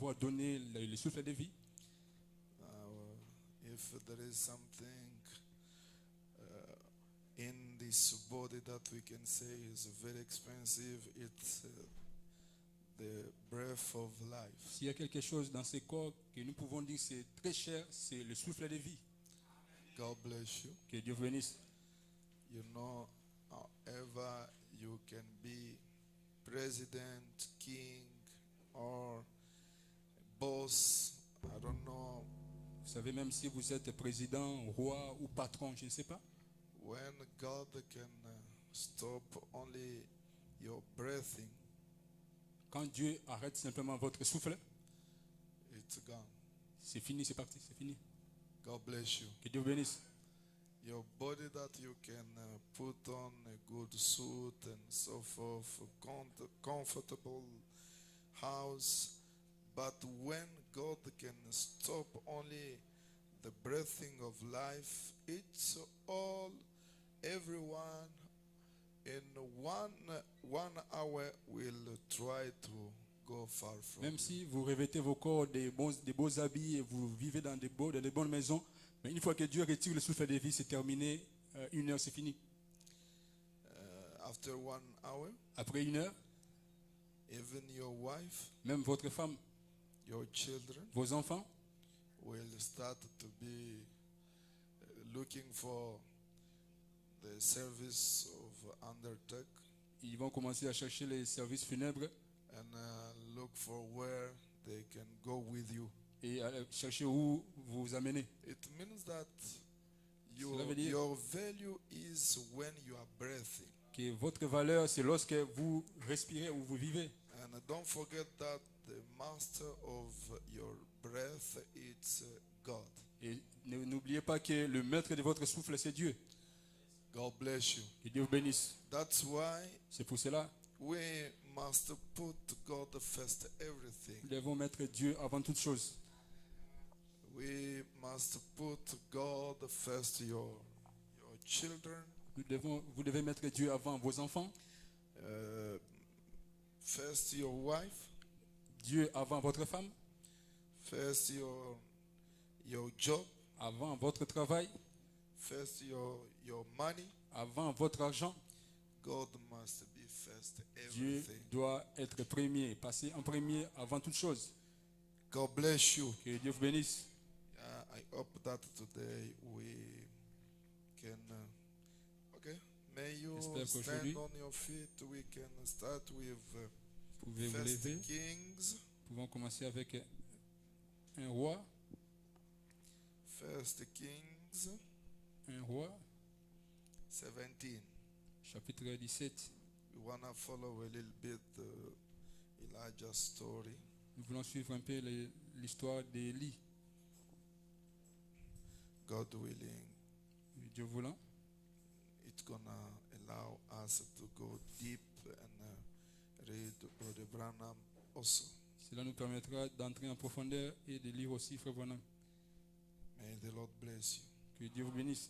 pouvoir donner le souffle de vie. If there is something in this body that we can say is very expensive, it's the breath of life. S'il y a quelque chose dans ce corps que nous pouvons dire c'est très cher, c'est le souffle de vie. God bless you. Que Dieu vous bénisse. You know, however you can be president, king, or boss, I don't know. Vous savez, même si vous êtes président, roi ou patron, je ne sais pas. When God can stop only your breathing, Quand Dieu arrête simplement votre souffle, it's gone. c'est fini, c'est parti, c'est fini. God bless you. Que Dieu vous bénisse. Your body that you can put on a good suit and so forth, comfortable house, but when God can stop only the breathing of life, it's all, everyone in one hour will try to go far from Même you. si vous revêtez vos corps des beaux habits et vous vivez dans des bonnes maisons, mais une fois que Dieu retire le souffle de vie, c'est terminé. 1 heure, c'est fini. After 1 hour, Après 1 heure, even your wife, même votre femme, your children vos enfants will start to be looking for the service of undertaker ils vont commencer à chercher les services funèbres and look for where they can go with you. et à chercher où vous amener. It means that Cela veut dire your value is when you are breathing. que votre valeur, c'est lorsque vous respirez ou vous vivez. And don't forget that the master of your breath is God. Et n'oubliez pas que le maître de votre souffle, c'est Dieu. God bless you. Que Dieu vous bénisse. That's why C'est pour cela we must put God first que everything. nous devons mettre Dieu avant toute chose. We must put God first your children, Vous devez mettre Dieu avant vos enfants, first your wife, Dieu avant votre femme, first your job, avant votre travail, first your money. avant votre argent. God must be first Dieu everything. doit être premier, passer en premier avant toute chose. God bless you. Que Dieu vous bénisse. I hope that today we can. Okay, may you J'espère stand qu'aujourd'hui, on your feet. We can start with Vous pouvez vous First lever. Kings, Nous pouvons commencer avec un roi. First Kings Un roi, 17. chapitre 17. We wanna follow a little bit Elijah's story. Nous voulons suivre un peu l'histoire d'Élie. God willing, Dieu voulant, it's gonna allow us to go deep and read Brother Branham also. cela nous permettra d'entrer en profondeur et de lire aussi Frère Branham. May the Lord bless you. Que Dieu vous bénisse.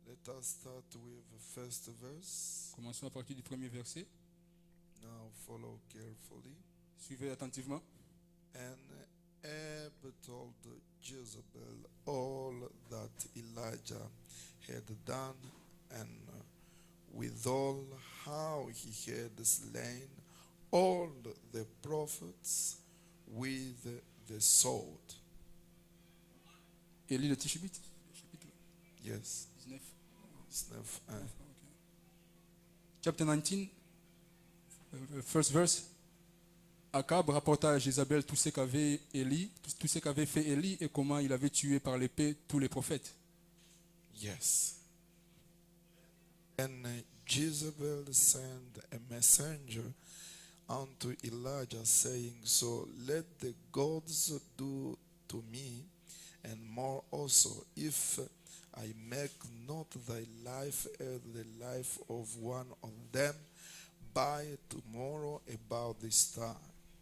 Let us start with the first verse. Commençons à partir du premier verset. Now follow carefully. Suivez attentivement. And Ahab told Jezebel all that Elijah had done, and withal how he had slain all the prophets with the sword. Élie le Tishbite, chapitre Yes, 19. snuff. Chapter 19, first verse. Akab rapporta à Jézabel tout ce qu'avait Élie, tout ce qu'avait fait Élie et comment il avait tué par l'épée tous les prophètes. Yes. And Jezebel sent a messenger unto Elijah, saying, So let the gods do to me, and more also, if I make not thy life as the life of one of them by tomorrow about this time.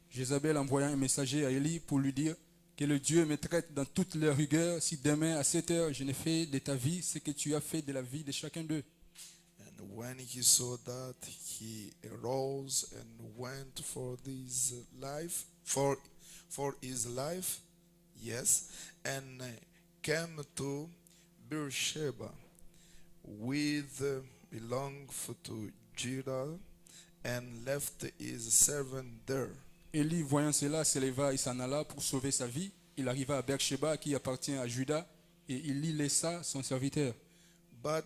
Jézabel envoya un messager à Élie pour lui dire que le Dieu me traite dans toute leur rigueur si demain à 7 heures je ne fais de ta vie ce que tu as fait de la vie de chacun d'eux. And when he saw that, he arose and went for his life, for his life, yes, and came to Beersheba, with belonged to Judah, and left his servant there. Élie, voyant cela, s'éleva et s'en alla pour sauver sa vie. Il arriva à Beersheba, qui appartient à Juda, et il y laissa son serviteur. But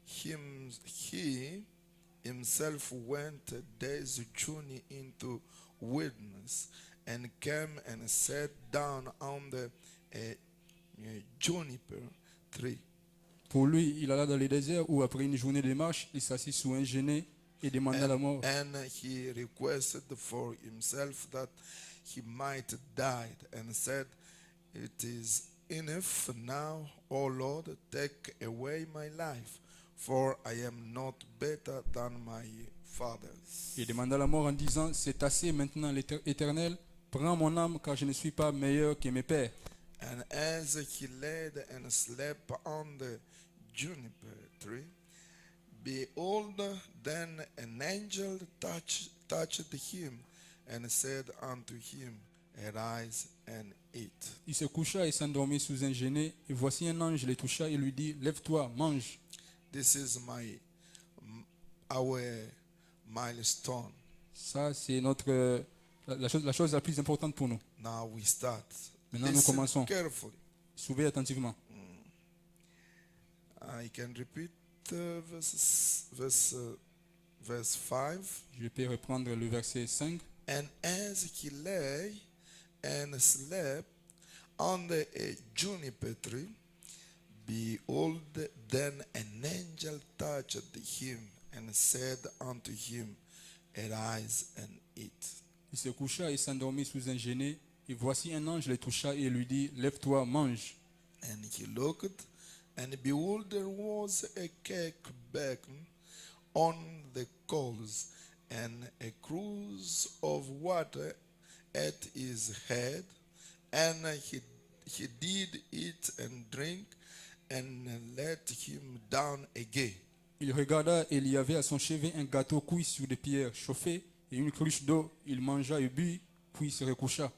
he himself went a day's journey into wilderness, and came and sat down under a juniper tree. Pour lui, il alla dans le désert où, après une journée de marche, il s'assit sous un genêt et demanda la mort. And he requested for himself that he might die, and said, "It is enough now, O Lord, take away my life, for I am not better than my fathers." Il demanda la mort en disant, c'est assez maintenant, l'Éternel, prends mon âme, car je ne suis pas meilleur que mes pères. And as he laid and slept on the juniper tree, behold, then an angel touched him, and said unto him, "Arise and eat." Il se coucha et s'endormit sous un genêt, et voici un ange le toucha et lui dit, lève-toi, mange. This is our milestone. Ça, c'est notre la chose la plus importante pour nous. Now we start. Maintenant, nous Listen commençons. carefully. Suivez attentivement. I can repeat verse 5. Je peux reprendre le verset 5. And as he lay and slept under a juniper tree, behold, then an angel touched him and said unto him, "Arise and eat." Il se coucha et s'endormit sous un genêt, et voici un ange le toucha et lui dit, lève-toi, mange. And he looked, and behold, there was a cake baked on the coals, and a cruse of water at his head. And he did eat and drink, and let him down again. Il regarda et il y avait à son chevet un gâteau cuit sur des pierres chauffées et une cruche d'eau. Il mangea et but, puis se recoucha.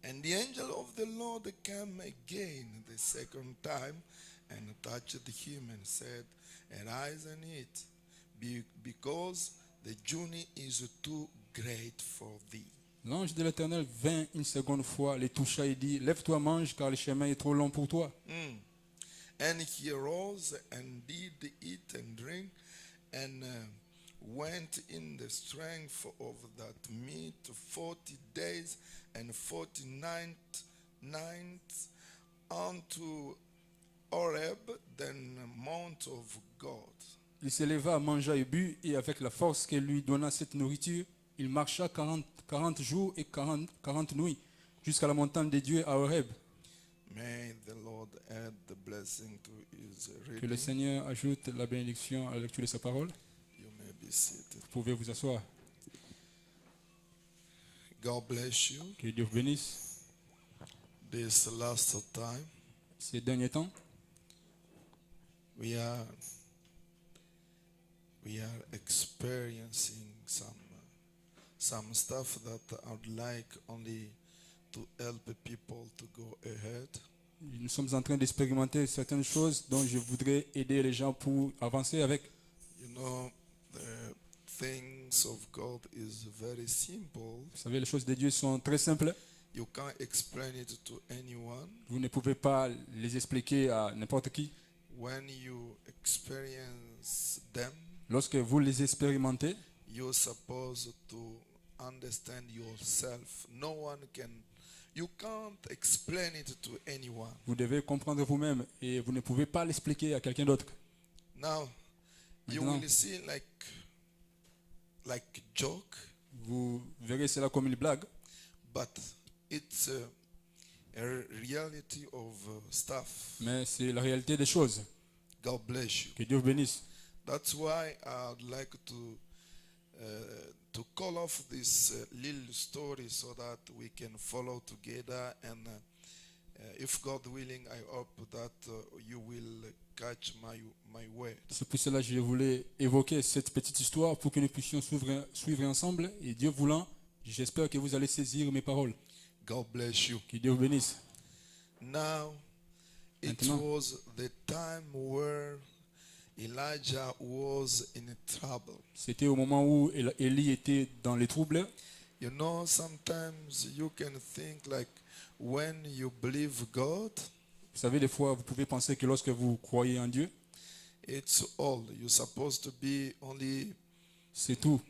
And the angel of the Lord came again the second time, and touched him and said, "Arise and eat, because the journey is too great for thee." L'ange de l'Éternel vint une seconde fois, le toucha et dit, lève-toi, mange, car le chemin est trop long pour toi. And he arose and did eat and drink, and went in the strength of that meat 40 days and 49 nights unto Horeb, the mount of God. Il s'éleva, mangea et but, et avec la force qu'elle lui donna cette nourriture, il marcha 40 jours et 40 nuits, jusqu'à la montagne de Dieu à Horeb. May the Lord add the blessing to his Que le reading. Seigneur ajoute la bénédiction à la lecture de sa parole. You may be seated. Vous pouvez vous asseoir. God bless you. Que Dieu vous bénisse. This last time Ces derniers temps, we are experiencing some stuff that I'd like only to help people to go ahead. nous sommes en train d'expérimenter certaines choses dont je voudrais aider les gens pour avancer avec. You know, the things of God is very simple. Vous savez, les choses de Dieu sont très simples. You can't explain it to anyone. Vous ne pouvez pas les expliquer à n'importe qui. When you experience them, Lorsque vous les expérimentez, you're supposed to understand yourself. No one can, you can't explain it to anyone. vous devez comprendre vous-même et vous ne pouvez pas l'expliquer à quelqu'un d'autre. Now, you Maintenant. will see like joke, Vous verrez cela comme une blague, but it's a reality of stuff. mais c'est la réalité des choses. God bless you. Que Dieu vous bénisse. That's why I'd like to call off this little story so that we can follow together. And if God willing, I hope that you will catch my word. C'est pour cela que je voulais évoquer cette petite histoire pour que nous puissions suivre ensemble. Et Dieu voulant, j'espère que vous allez saisir mes paroles. God bless you. Que Dieu vous bénisse. Now, it Maintenant. was the time where Elijah was in trouble. C'était au moment où Élie était dans les troubles. You know, sometimes you can think like when you believe God, Vous savez, des fois, vous pouvez penser que lorsque vous croyez en Dieu, it's all. You're supposed to be only c'est tout.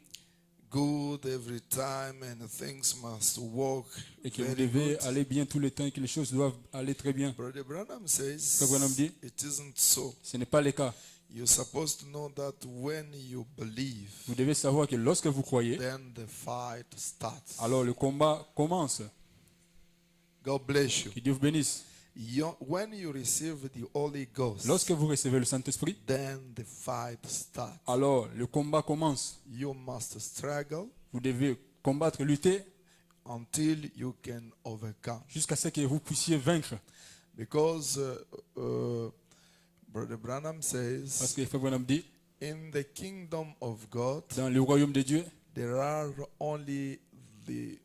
good every time and things must work Et que vous very devez good. aller bien tout le temps et que les choses doivent aller très bien. Brother Branham says Frère Branham dit, it isn't so. ce n'est pas le cas. You're supposed to know that when you believe, Vous devez savoir que lorsque vous croyez, then the fight starts. alors le combat commence. God bless you. Que Dieu vous bénisse. When you receive the Holy Ghost, Lorsque vous recevez le Saint-Esprit, then the fight starts. alors le combat commence. You must struggle Vous devez combattre, lutter until you can overcome. jusqu'à ce que vous puissiez vaincre. Because Brother Branham Parce says, que Frère Branham dit, in the kingdom of God, dans le royaume de Dieu, there are only the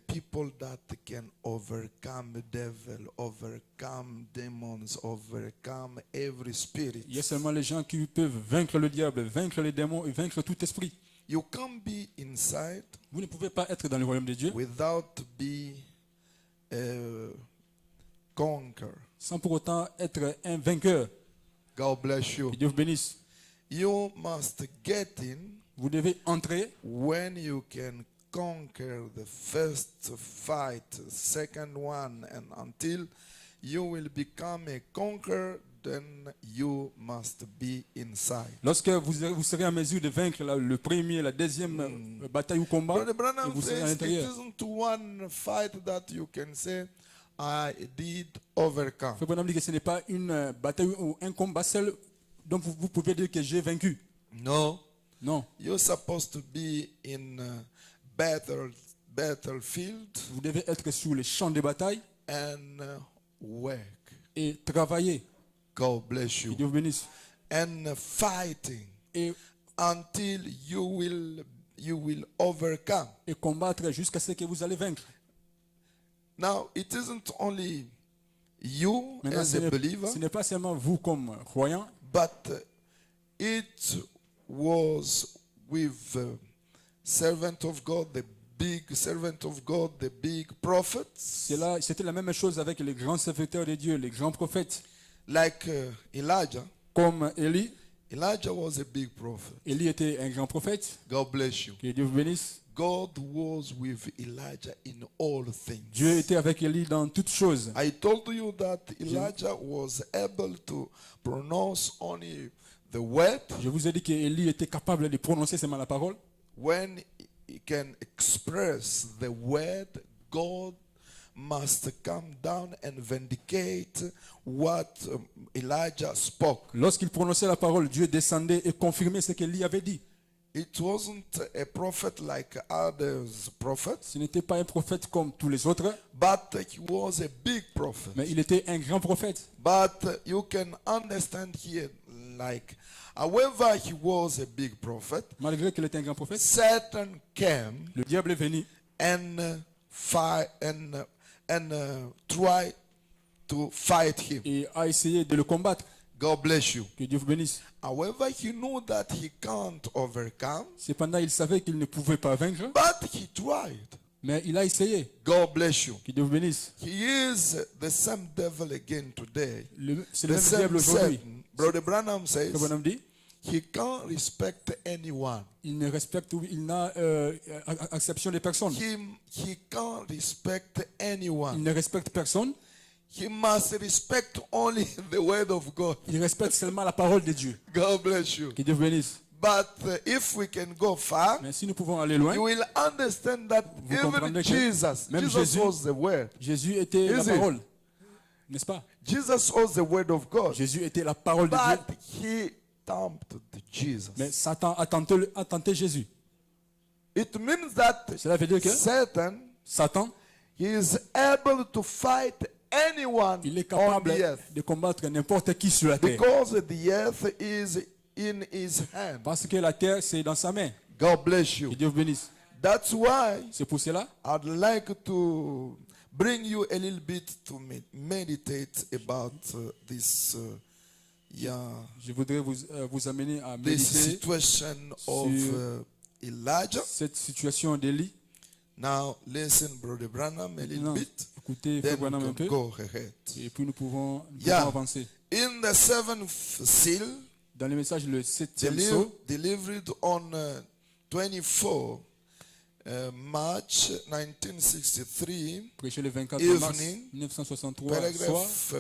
people that can overcome the devil, overcome demons, overcome every spirit. il y a seulement les gens qui peuvent vaincre le diable, vaincre les démons et vaincre tout esprit. You can't be inside Vous ne pouvez pas être dans le royaume de Dieu without be conquer. sans pour autant être un vainqueur. God bless you. Que Dieu vous bénisse. You must get in Vous devez entrer when you can conquer the first fight, second one, and until you will become a conqueror, then you must be inside. lorsque vous serez en mesure de vaincre le premier, la deuxième bataille ou combat. Brother Et Branham vous serez à says it l'intérieur. isn't one fight that you can say, I did overcome. Frère Branham dit que ce n'est pas une bataille ou un combat seul dont vous pouvez dire que j'ai vaincu. No, Non. you're supposed to be in battlefield Vous devez être sur les champs de bataille and work. et travailler. God bless Que you. Dieu vous bénisse. And fighting Et, until you will overcome. et combattre jusqu'à ce que vous allez vaincre. Now, it isn't only you Maintenant, as a believer, ce n'est pas seulement vous comme croyant, but it was with the servant of God, the big servant of God, the big prophets, c'était la même chose avec les grands serviteurs de Dieu, les grands prophètes, like Elijah. comme Élie. Elijah was a big prophet. Élie était un grand prophète. God bless you. Que Dieu vous bénisse. God was with Elijah in all things. Dieu était avec Élie dans toutes choses. I told you that Elijah was able to pronounce only the word Je vous ai dit qu'Élie était capable de prononcer seulement la parole. when he can express the word. God must come down and vindicate what Elijah spoke. Lorsqu'il prononçait la parole, Dieu descendait et confirmait ce qu'Élie avait dit. It wasn't a prophet like others prophets, Ce n'était pas un prophète comme tous les autres, but he was a big prophet. mais il était un grand prophète. But you can understand here, like, however he was a big prophet, Malgré qu'il était un grand prophète, Satan came le diable est venu and try to fight him. et a essayé de le combattre. God bless you. Que Dieu vous bénisse. However, he knew that he can't overcome, Cependant, il savait qu'il ne pouvait pas vaincre, but he tried. mais il a essayé. God bless you. Que Dieu vous bénisse. He is the same devil again today. C'est le The même same diable aujourd'hui. Satan. Brother Branham says Comme on dit, he can't respect anyone. il ne respecte, il n'a acception de personne. He can't respect Il anyone. ne respecte personne. He must respect only the word of God. Il respecte seulement la parole de Dieu. God bless you. Que Dieu vous bénisse. But if we can go far, Mais si nous pouvons aller loin, you will understand that vous even comprendrez que Jesus même was the word. Jésus était la Is it? parole. N'est-ce pas? Jesus was the word of God. Jésus était la parole de Dieu. But he tempted Jesus. Mais Satan a tenté Jésus. It means that Cela veut dire que Satan, he is able to fight anyone il est on capable the earth. de combattre n'importe qui sur la terre. Because the earth is in his hand. Parce que la terre, c'est dans sa main. God bless Que you. Dieu vous bénisse. That's why C'est pour cela, I'd like to bring you a little bit to meditate about this je voudrais vous amener à this méditer situation of sur Elijah. cette situation d'Élie. Now listen, Brother Branham, a little Maintenant, bit. écoutez Then Frère Branham we un can peu, go ahead. et puis nous pouvons Yeah. avancer. In the seventh seal, Dans le message, le 7e sceau, delivered on 24 March 1963, prêché le 24 mars Evening, 1963, soir, paragraph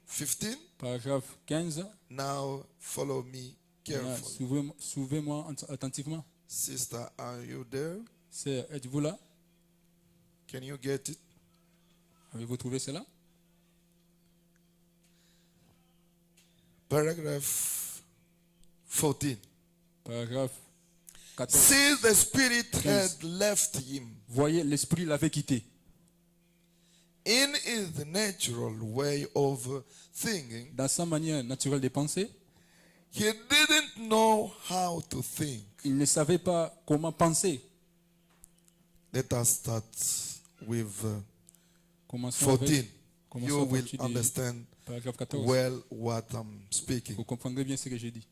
15. paragraphe 15. Now follow me Voilà, carefully. Suivez-moi attentivement. Sister, are you there? Êtes-vous là? Can you get it? Avez-vous trouvé cela? Paragraph 14. Paragraphe 14. Since the spirit had left him, Voyez, l'esprit l'avait quitté. in his natural way of thinking, Dans sa manière naturelle de penser, he didn't know how to think. il ne savait pas comment penser. Let us start with Commençons avec 14. commençons You à will partir du understand paragraphe 14. well what I'm speaking. Vous comprendrez bien ce que j'ai dit.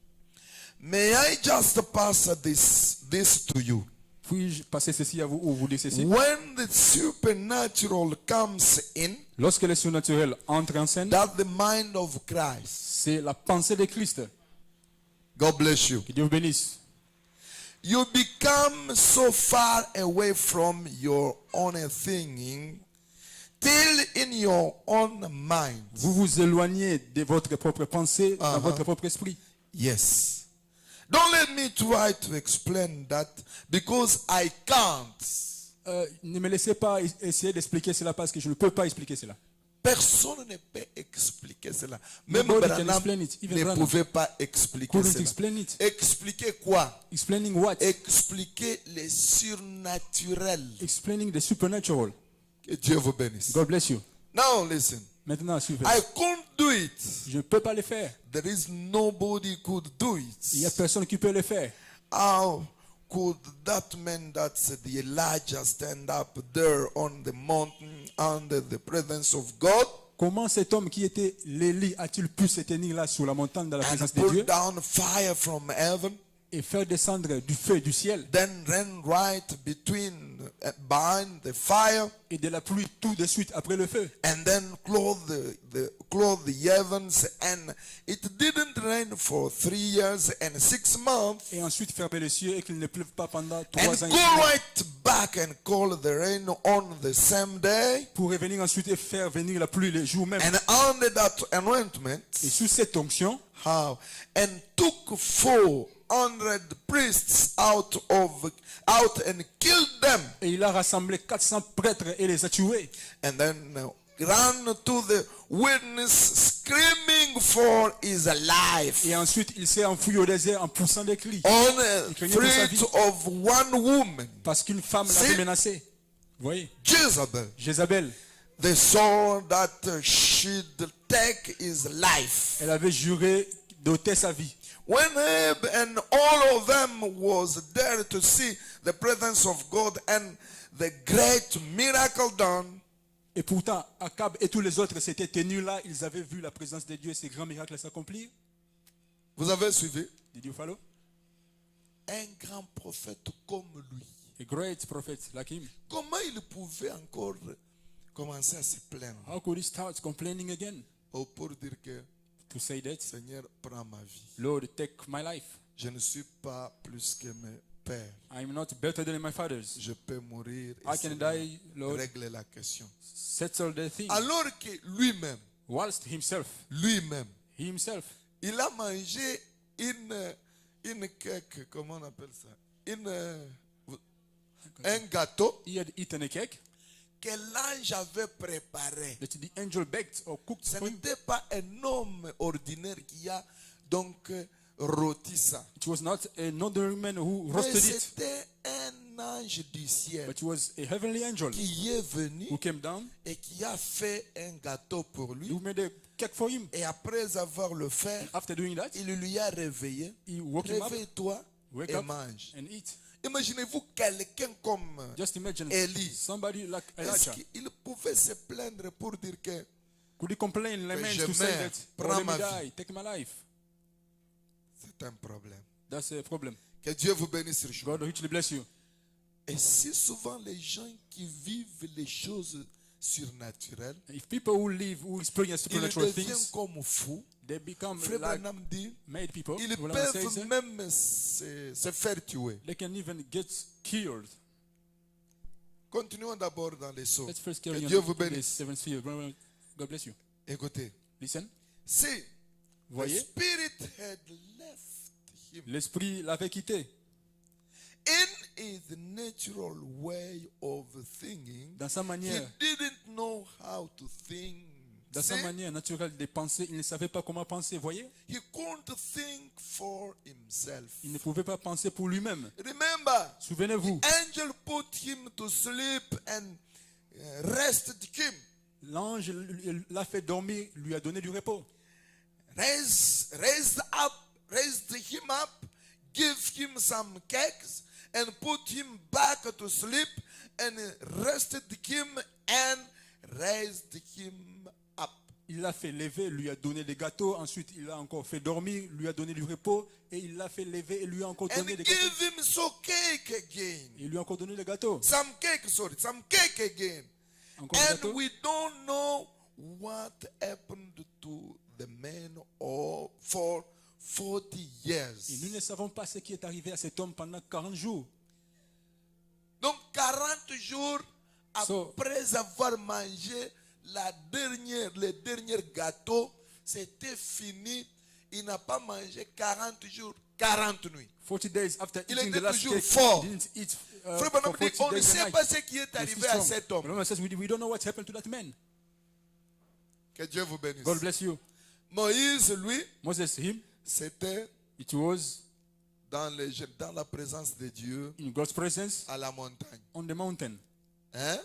May I just pass this to you? Puis-je passer ceci à vous ou vous dire ceci? When the supernatural comes in, Lorsque le surnaturel entre en scène, that's the mind of Christ. c'est la pensée de Christ. God bless you. Que Dieu vous bénisse. You become so far away from your own thinking till in your own mind. Vous vous éloignez de votre propre pensée dans Uh-huh. votre propre esprit. Yes. Don't let me try to explain that because I can't. Ne me laissez pas essayer d'expliquer cela parce que je ne peux pas expliquer cela. Personne ne peut expliquer cela. Même Nobody can Branham explain it. Even ne Branham pouvait pas expliquer couldn't cela. explain it. Expliquer quoi? Explaining what? Expliquer les surnaturels. Explaining the supernatural. Que Dieu vous bénisse. God bless you. Now listen. Maintenant, suivez. I can't do it. Je ne peux pas le faire. There is nobody could do Il n'y a it. personne qui peut le faire. How could that man that's the Elijah stand up there on the mountain under the presence of God Comment cet homme qui était l'Élie a-t-il pu se tenir là sur la montagne dans la and présence de pull Dieu down fire from heaven, et faire descendre du feu du ciel then run right behind the fire, et de la pluie tout de suite après le feu? and then clothe the heavens, and it didn't rain for 3 years and 6 months, Et ensuite fermer les cieux et qu'il ne pleuve pas pendant and 3 ans et go 6 mois. right back and call the rain on the same day, Pour revenir ensuite et faire venir la pluie le jour même. and under that anointment, Et sous cette onction, how, and took 400 priests out and killed them, et il a rassemblé 400 prêtres et les a tués. and then ran to the wilderness screaming for his life. Et ensuite, il s'est enfui au désert en poussant des cris. On a craignait pour sa vie. threat of one woman, Parce qu'une femme C'est- l'avait menacé. Vous voyez? Jezebel. Jézabel, They saw that she'd take his life. elle avait juré d'ôter sa vie. When Ahab and all of them was there to see the presence of God and the great miracle done, Et pourtant, Akab et tous les autres s'étaient tenus là. Ils avaient vu la présence de Dieu et ses grands miracles s'accomplir. vous avez suivi? Did you follow? Un grand prophète comme lui. A great prophet like him. Comment il pouvait encore commencer à se plaindre? How could he start complaining again? Oh, pour dire que To say that, Seigneur, prends ma vie. Lord, take my life. Je ne suis pas plus que mes pères. I'm not better than my fathers. Je peux mourir et I can die, Lord. régler la question. Settle the thing. Alors que lui-même, Whilst himself, he himself, il a mangé une cake, comment on appelle ça? Un gâteau he had eaten a cake que l'ange avait préparé. that the angel baked or cooked Ce for him. n'était pas un homme ordinaire qui a donc rôti ça. It was not another man who Mais roasted it, c'était un ange du ciel but it was a heavenly angel qui est venu who came down, et qui a fait un gâteau pour lui. who made a cake for him. Et après avoir le fait, After doing that, il lui a réveillé. he woke him up, Réveille-toi wake et up mange. and eat. Imaginez-vous quelqu'un comme Just imagine Élie. somebody like Est-ce Elijah. qu'il pouvait se plaindre pour dire que Could he complain, lament je to say meurs, that, prends let ma me vie. die, take my life? c'est un problème? That's a problem. Que Dieu vous bénisse richement. God richly bless you. Et si souvent les gens qui vivent les choses surnaturelles, If people who live, who experience ils supernatural deviennent things, comme fous. they become Frère like Branham dit, made people. ils Well, I say peuvent so. même se faire tuer. They can even get killed. Continuons d'abord dans les sauts. Let's first Que carry on Dieu vous to the bénisse. seventh sphere. God bless you. Écoutez, Listen. si the Voyez, spirit had left him l'esprit l'avait quitté. in his natural way of thinking, Dans sa he manière, didn't know how to think. dans sa See? manière naturelle de penser, il ne savait pas comment penser. Voyez, He couldn't think for himself. il ne pouvait pas penser pour lui-même. Remember, Souvenez-vous, angel put him to sleep and rested him. l'ange l'a fait dormir, lui a donné du repos. Raised him up, give him some cakes, and put him back to sleep, and rested him and raised him up. Il l'a fait lever, lui a donné des gâteaux. Ensuite, il l'a encore fait dormir, lui a donné du repos. Et il l'a fait lever et lui a encore And donné des gâteaux. give him some cake again. Il lui a encore donné des gâteaux. Some cake again. Encore des And gâteaux. we don't know what happened to the man for 40 Et years. nous ne savons pas ce qui est arrivé à cet homme pendant 40 jours. Donc 40 jours So- après avoir mangé le dernier gâteau, c'était fini. Il n'a pas mangé 40 jours, 40 nuits. 40 days after Il eating était the last toujours cake, fort. he didn't eat Frère for Branham dit, 40 on ne days sait and pas nights. ce qui est He's arrivé still à strong. cet homme. Branham says, we don't know what happened to that man. Que Dieu vous bénisse. God bless you. Moïse, lui, Moses, him, c'était it was dans la présence de Dieu in God's presence à la montagne. on the mountain. Hein?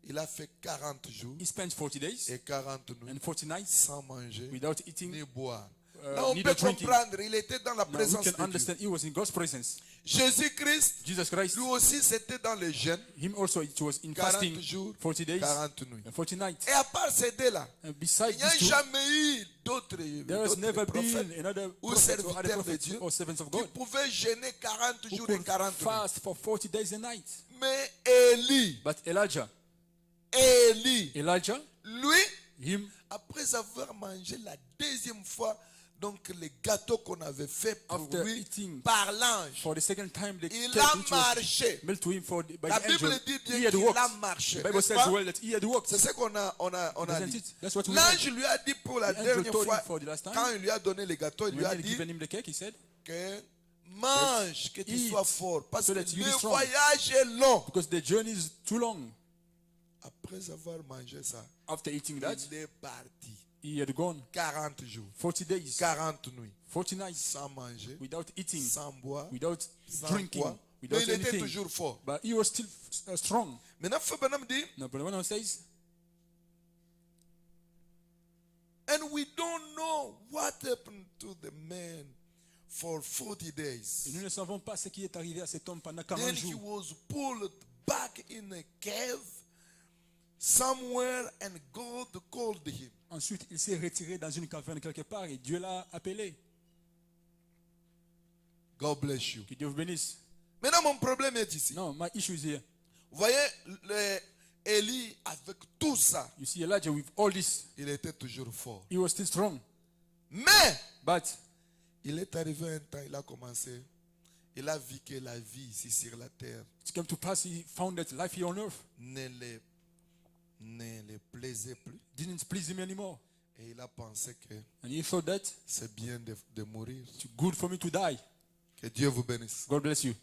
Il a fait 40 jours He spent 40 days et 40 nuits and 40 nights sans manger without eating. ni boire. Là, on neither peut drinking. comprendre, il était dans la Now we présence can de Dieu. understand he was in God's presence. Jésus-Christ, Jesus Christ, lui aussi, c'était dans le jeûne. him also it was in 40 fasting jours, 40 days 40 nuits. and 40 nights. Et à part ces deux-là, And il besides n'y a these two, jamais eu there has never d'autres prophètes been another ou prophet or serviteurs other de prophets Dieu or servants of qui God pouvaient jeûner 40 who jours et could 40 nuits. fast for 40 days and nights. Mais Élie, But Elijah, lui, him, après avoir mangé la deuxième fois, donc les gâteaux qu'on avait fait pour After lui eating par l'ange, for the second time, the il cake a which was marché. mailed to him by La the Bible angel, dit he bien had qu'il walked. a marché. The Bible n'est-ce says pas? well that he had walked. C'est ce qu'on a Isn't dit. it? That's what we L'ange read. lui a dit pour la The angel dernière told him fois, for the last time, quand il lui a donné les gâteaux, il lui when a he had dit given him the cake, he said, que mange, que tu Eat, sois fort. Parce so que that you be le strong. voyage est long. because the journey is too long. Après avoir mangé ça, After eating that, il est parti. he had gone 40 jours, 40 days, 40 nuits, 40 nights sans manger, without eating, sans boire, without sans drinking, quoi. Mais without il était anything. toujours fort. But he was still strong. Maintenant, Frère Branham dit, Now, Brother Branham says, and we don't know what happened to the man for 40 et days. nous ne savons pas ce qui est arrivé à cet homme pendant Then 40 he jours. was pulled back in a cave somewhere and God called him. Ensuite, il s'est retiré dans une caverne quelque part et Dieu l'a appelé. God bless you. Que Dieu vous bénisse. Maintenant, mon problème est ici. No, my issue is here. Vous voyez, Élie, avec tout ça, You see, Elijah, with all this, il était toujours fort. he was still strong. Mais, But il est arrivé un temps, il a commencé, il a vu que la vie ici sur la terre it came to pass, he found that life here on earth ne le plaisait plus. didn't please him anymore. Et il a pensé que And he thought that c'est bien de mourir. it's good for me to die. Que Dieu vous bénisse. God bless you.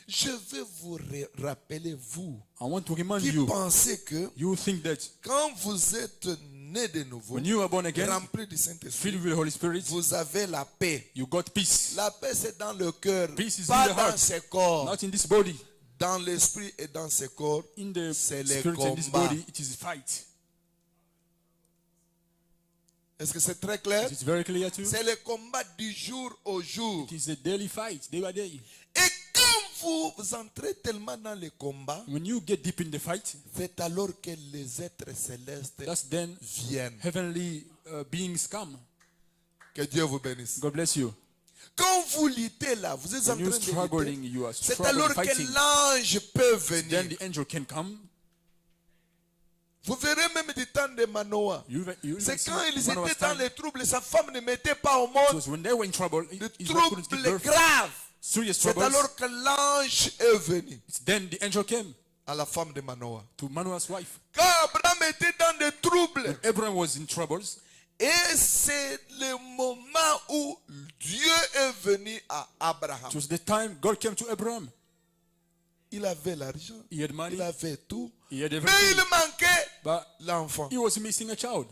Je vais vous rappeler, vous, I want to remind qui you, pensez que you think that quand vous êtes né de nouveau, when you are born again, rempli du Saint-Esprit, filled with the Holy Spirit, vous avez la paix. you got peace. La paix, c'est dans le cœur, Peace is pas in the dans heart, ce corps. not in this body. Dans l'esprit et dans ce corps, In the c'est le spirit and this combat. body, it is fight. Est-ce que c'est très clair? It's very clear to you. C'est le combat du jour au jour. It is a daily fight, day by day. Et quand vous entrez tellement dans les combats, When you get deep in the fight, c'est alors que les êtres célestes that's then viennent. heavenly beings come. Que Dieu vous bénisse. God bless you. Quand vous luttez là, vous êtes en When you're train de struggling, lutter, you are c'est struggling, alors fighting. que l'ange peut Then venir. the angel can come. Vous verrez même du temps de Manoah. You C'est see quand ils Manoah's étaient dans time. les troubles, sa femme ne mettait pas au It monde was when they were in trouble, de Israel couldn't give troubles birth. graves. Serious C'est troubles. alors que l'ange est venu It's then the angel came à la femme de Manoah. to Manoah's wife. Quand Abraham était dans des troubles, Abraham was in troubles. et c'est le moment où Dieu est venu à Abraham. It was the time God came to Abraham. Il avait l'argent, He had money. il avait tout, He had mais everything. il manquait But l'enfant. he was missing a child.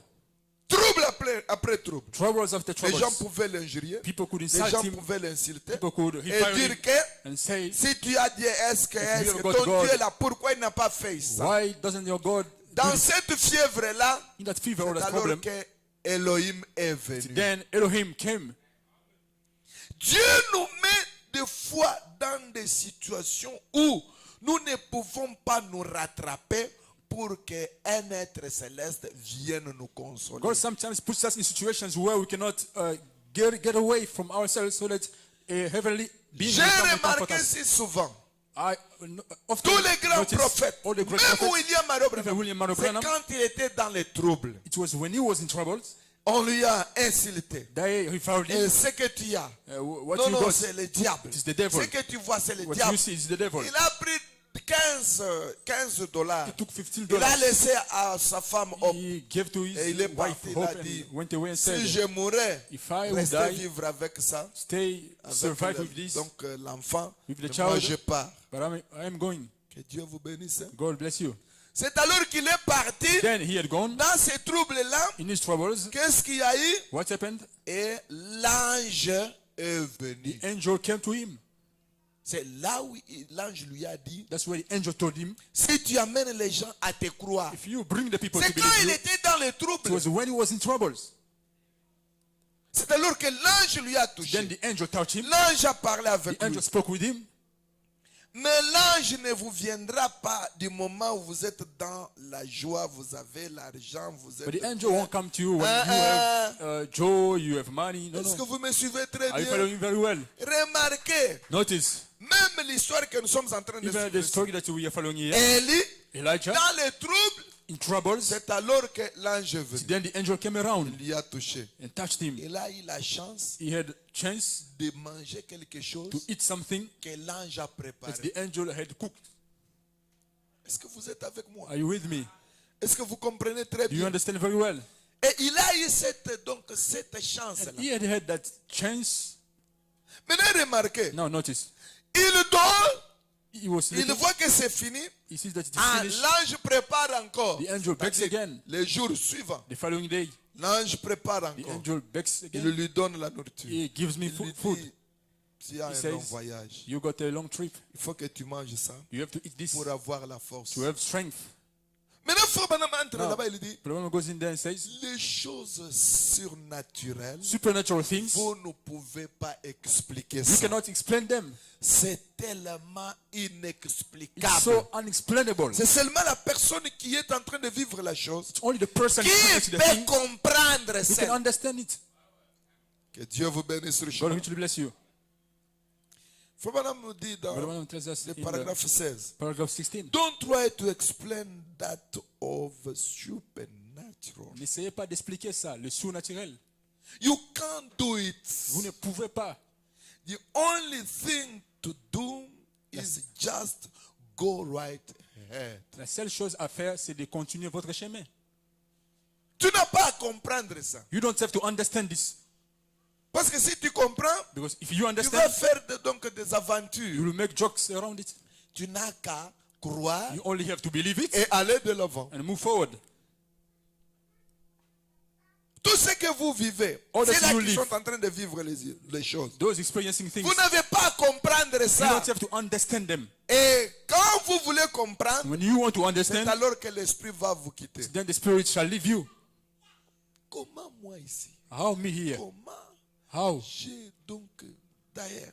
Trouble après trouble. Troubles after Les gens troubles. pouvaient l'injurier, People could les insult gens him. pouvaient l'insulter People could et fire dire him que and say, si tu as Dieu, est-ce que you have ton got God, Dieu est là, pourquoi il n'a pas fait ça? why doesn't your God do Dans this? cette fièvre-là, In that fever or c'est that alors problem, que Elohim est venu. then Elohim came. Dieu nous met des fois dans des situations où nous ne pouvons pas nous rattraper pour qu'un être céleste vienne nous consoler. God sometimes puts us in situations where we cannot get away from ourselves so that a heavenly being J'ai will come and comfort remarqué us. si souvent, Often tous les grands notice prophètes, all the great même prophets, William Marot even Branham, William Marot c'est Branham, quand il était dans les troubles, it was when he was in troubles on lui a insulté. that he found Et him. ce que tu as, What non, you non, got, c'est le diable. it is the devil. Ce que tu vois, c'est le What diable. you see is the devil. Il a pris 15 $. He took $15. Il a laissé à sa femme Hope. He gave to his Et il est wife parti, il a Hope dit, and went away and si said, je mourrais, if I would restez die, vivre avec ça. stay, Avec survive with this, donc l'enfant, with the mais child. moi je pars. but I am going. Que Dieu vous bénisse. God bless you. C'est alors qu'il est parti Then he had gone dans ces troubles-là. in his troubles. Qu'est-ce qu'il y a eu? What happened? Et l'ange est venu. The angel came to him. C'est là où l'ange lui a dit, That's where the angel told him, si tu amènes les gens à te croire. if you bring the people to C'est quand believe il you, était dans les it troubles. was when he was in troubles. C'est alors que l'ange lui a Then touché. the angel touched him. L'ange a parlé avec The lui. angel spoke with him. Mais l'ange ne vous viendra pas du moment où vous êtes dans la joie, vous avez l'argent, vous êtes... But the angel won't come to you when you Ah, have joy, you have money. No, Est-ce que no. vous me suivez très Are you bien? following very well? Remarquez, Notice, même l'histoire que nous sommes en train de even the suivre. story that we are following here, Élie, Elijah, dans les troubles, in troubles, c'est alors que l'ange est venu. then the angel came around Il lui a touché. and touched him. Il a eu la chance He had chance de manger quelque chose to eat something que l'ange a that préparé. the angel had cooked. Est-ce que vous êtes avec moi? Are you with me? Est-ce que vous comprenez très Do you bien? understand very well? Et il a eu cette chance-là. He had had that chance. Maintenant, remarquez, Now notice, il dort, he was il sleeping. voit que c'est fini. He sees that it is Ah, finished. l'ange prépare encore. The angel begs C'est-à-dire, again. les jours suivants, The following day, l'ange prépare the encore. angel begs Il again. lui donne la nourriture. He gives me Il lui food. dit, tu as He un long says, voyage. you got a long trip. Il faut que tu manges ça You have to eat this pour avoir la force. to have strength. Maintenant, Frère Branham entre Now, là-bas, il dit, the woman goes in there and says, les choses surnaturelles, supernatural things, vous ne pouvez pas expliquer you ça. cannot explain them. C'est tellement It's inexplicable. so unexplainable. C'est seulement la personne qui est en train de vivre la chose It's only the person who qui knows the peut thing comprendre who can ça. understand it. Que Dieu vous bénisse God richement. richly bless you. Frère Branham nous dit Brother dans Branham tells us le in paragraphe 16, paragraph 16, don't try to explain that of supernatural. n'essayez pas d'expliquer ça, le surnaturel. You can't do it. Vous ne pouvez pas. The only thing to do is just go right ahead. La seule chose à faire, c'est de continuer votre chemin. Tu n'as pas à comprendre ça. You don't have to understand this. Parce que si tu comprends, Because if you tu vas understand, faire donc des you aventures. will make jokes around it. Tu n'as qu'à croire You only have to believe it et aller de l'avant. and move forward. Tout ce que vous vivez, All that c'est là you qui live. sont en train de vivre les choses. Those experiencing things, Vous n'avez pas à comprendre you ça. don't have to understand them. Et quand vous voulez comprendre, When you want to c'est understand, alors que l'esprit va vous quitter. then the Spirit shall leave you. Comment moi ici? How me here? Comment How? j'ai donc d'ailleurs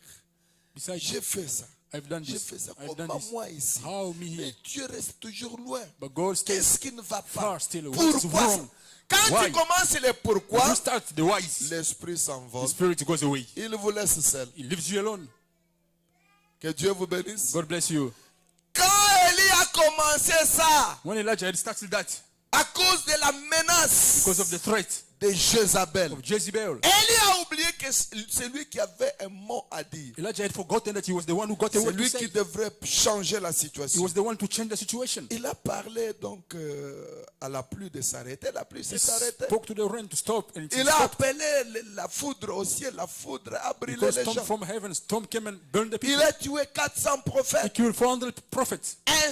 Besides, j'ai fait ça? I've done J'ai this. fait ça. I've done Comment this. moi ici? How me here? Mais Dieu reste toujours loin. But God stays Qu'est-ce qui ne va pas? far still. What is Pourquoi? wrong? Quand Why? tu commences les When pourquoi, you start the whys, l'esprit the s'envole. spirit goes away. Il vous laisse seul. He leaves you alone. Que Dieu vous bénisse. God bless you. Quand Élie a commencé ça, When Elijah had started that, à cause de la menace because of the threat de Jézabel, of Jezebel, Élie a oublié que c'est lui qui avait un mot à dire. Elijah had forgotten that he was the one who got the C'est word to lui say. qui devrait changer la He situation. was the one to change the situation. Il a parlé donc à la pluie de s'arrêter. La pluie He s'est arrêtée. spoke to the rain to stop, and it Il a stopped. appelé la foudre au ciel. La foudre a brûlé Because les storm gens. from heaven, storm came and burned the Il people. a tué 400 He prophètes. killed 400 prophets. Un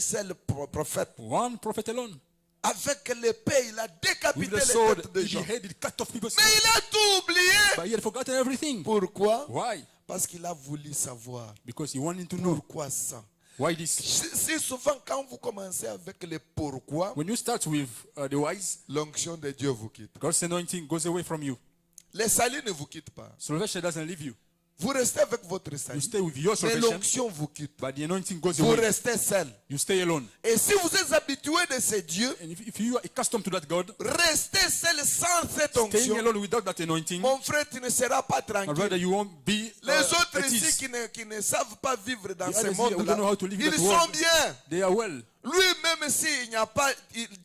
seul prophète. One prophet alone. Avec l'épée, il a With décapité the les sword, têtes des he gens. beheaded, cut off people's Mais heads. il a tout oublié. But he had forgotten everything. Pourquoi? Why? Parce qu'il a voulu savoir. Because he wanted to know. Pourquoi ça? Why this? Si souvent quand vous commencez avec les pourquoi, When you start with the whys, l'onction de Dieu vous quitte. God's anointing goes away from you. Les salis ne vous quittent pas. Salvation doesn't leave you. Vous restez avec votre You salut. stay with your Mais salvation, l'onction vous quitte. but the anointing goes Vous away. restez seul. You stay alone. Et si vous êtes habitué de ce Dieu, And if you are accustomed to that God, restez seul sans cette staying onction. alone without that anointing, Mon frère, tu ne seras pas my brother, tranquille. you won't be Les autres at ici ease. qui ne savent pas vivre dans The ce others here who don't know monde-là, how to live in ils that sont world, bien. they are well. Lui-même s'il n'y a pas,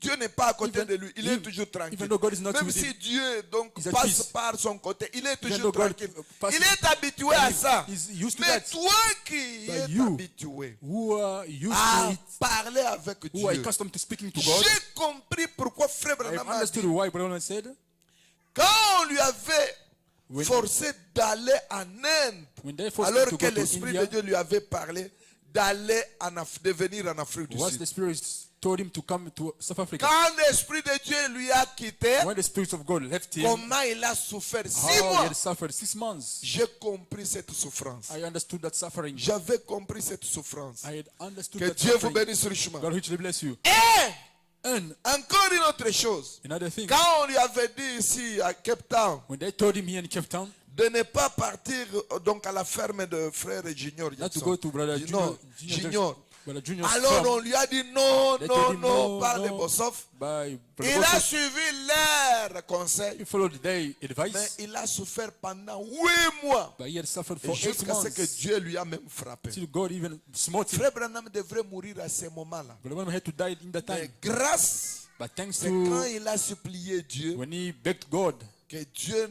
Dieu n'est pas à côté Even- de lui, il est toujours tranquille. even though God is not Même with si him, Dieu donc he's at passe peace. par son côté, il est Even toujours though God tranquille. passes- Il est habitué à ça. He's used to Mais that. toi qui But es you, habitué who are used à to it, parler avec who are Dieu, accustomed to speaking to God, j'ai compris pourquoi Frère I have Branham a understood dit, why Brother said, quand on lui avait When- forcé d'aller en Inde, when they forced him alors to que go to l'Esprit de India, Dieu lui avait parlé de venir en Afrique du was Sud. the Spirit told him to come to South Africa. Quand l'Esprit de Dieu lui a quitté, When the Spirit of God left him, comment il a souffert? 6 how he mois. had suffered 6 months. J'ai compris cette souffrance. I understood that suffering. J'avais compris cette souffrance. I had understood Que that Dieu vous suffering. bénisse richement. God richly bless you. Et And encore une autre chose. another thing, Quand on lui avait dit ici à Cape Town when they told him here in Cape Town de ne pas partir donc à la ferme de frère Junior not to Jackson. go to Brother Junior. Junior, Brother Junior's Alors farm, on lui a dit non, they told non, him non, pas de no, Bossoff. by Brother Il a Bossoff. suivi leur conseil, He followed their mais advice, il a souffert pendant 8 mois. but he had suffered Et for 8 jusqu'à ce que months. Dieu lui a même frappé. Till God even smote him. Frère Branham devrait mourir à ce moment-là. Brother Branham had to die in that Mais time. grâce, But thanks c'est quand to il a supplié Dieu when he begged God que Dieu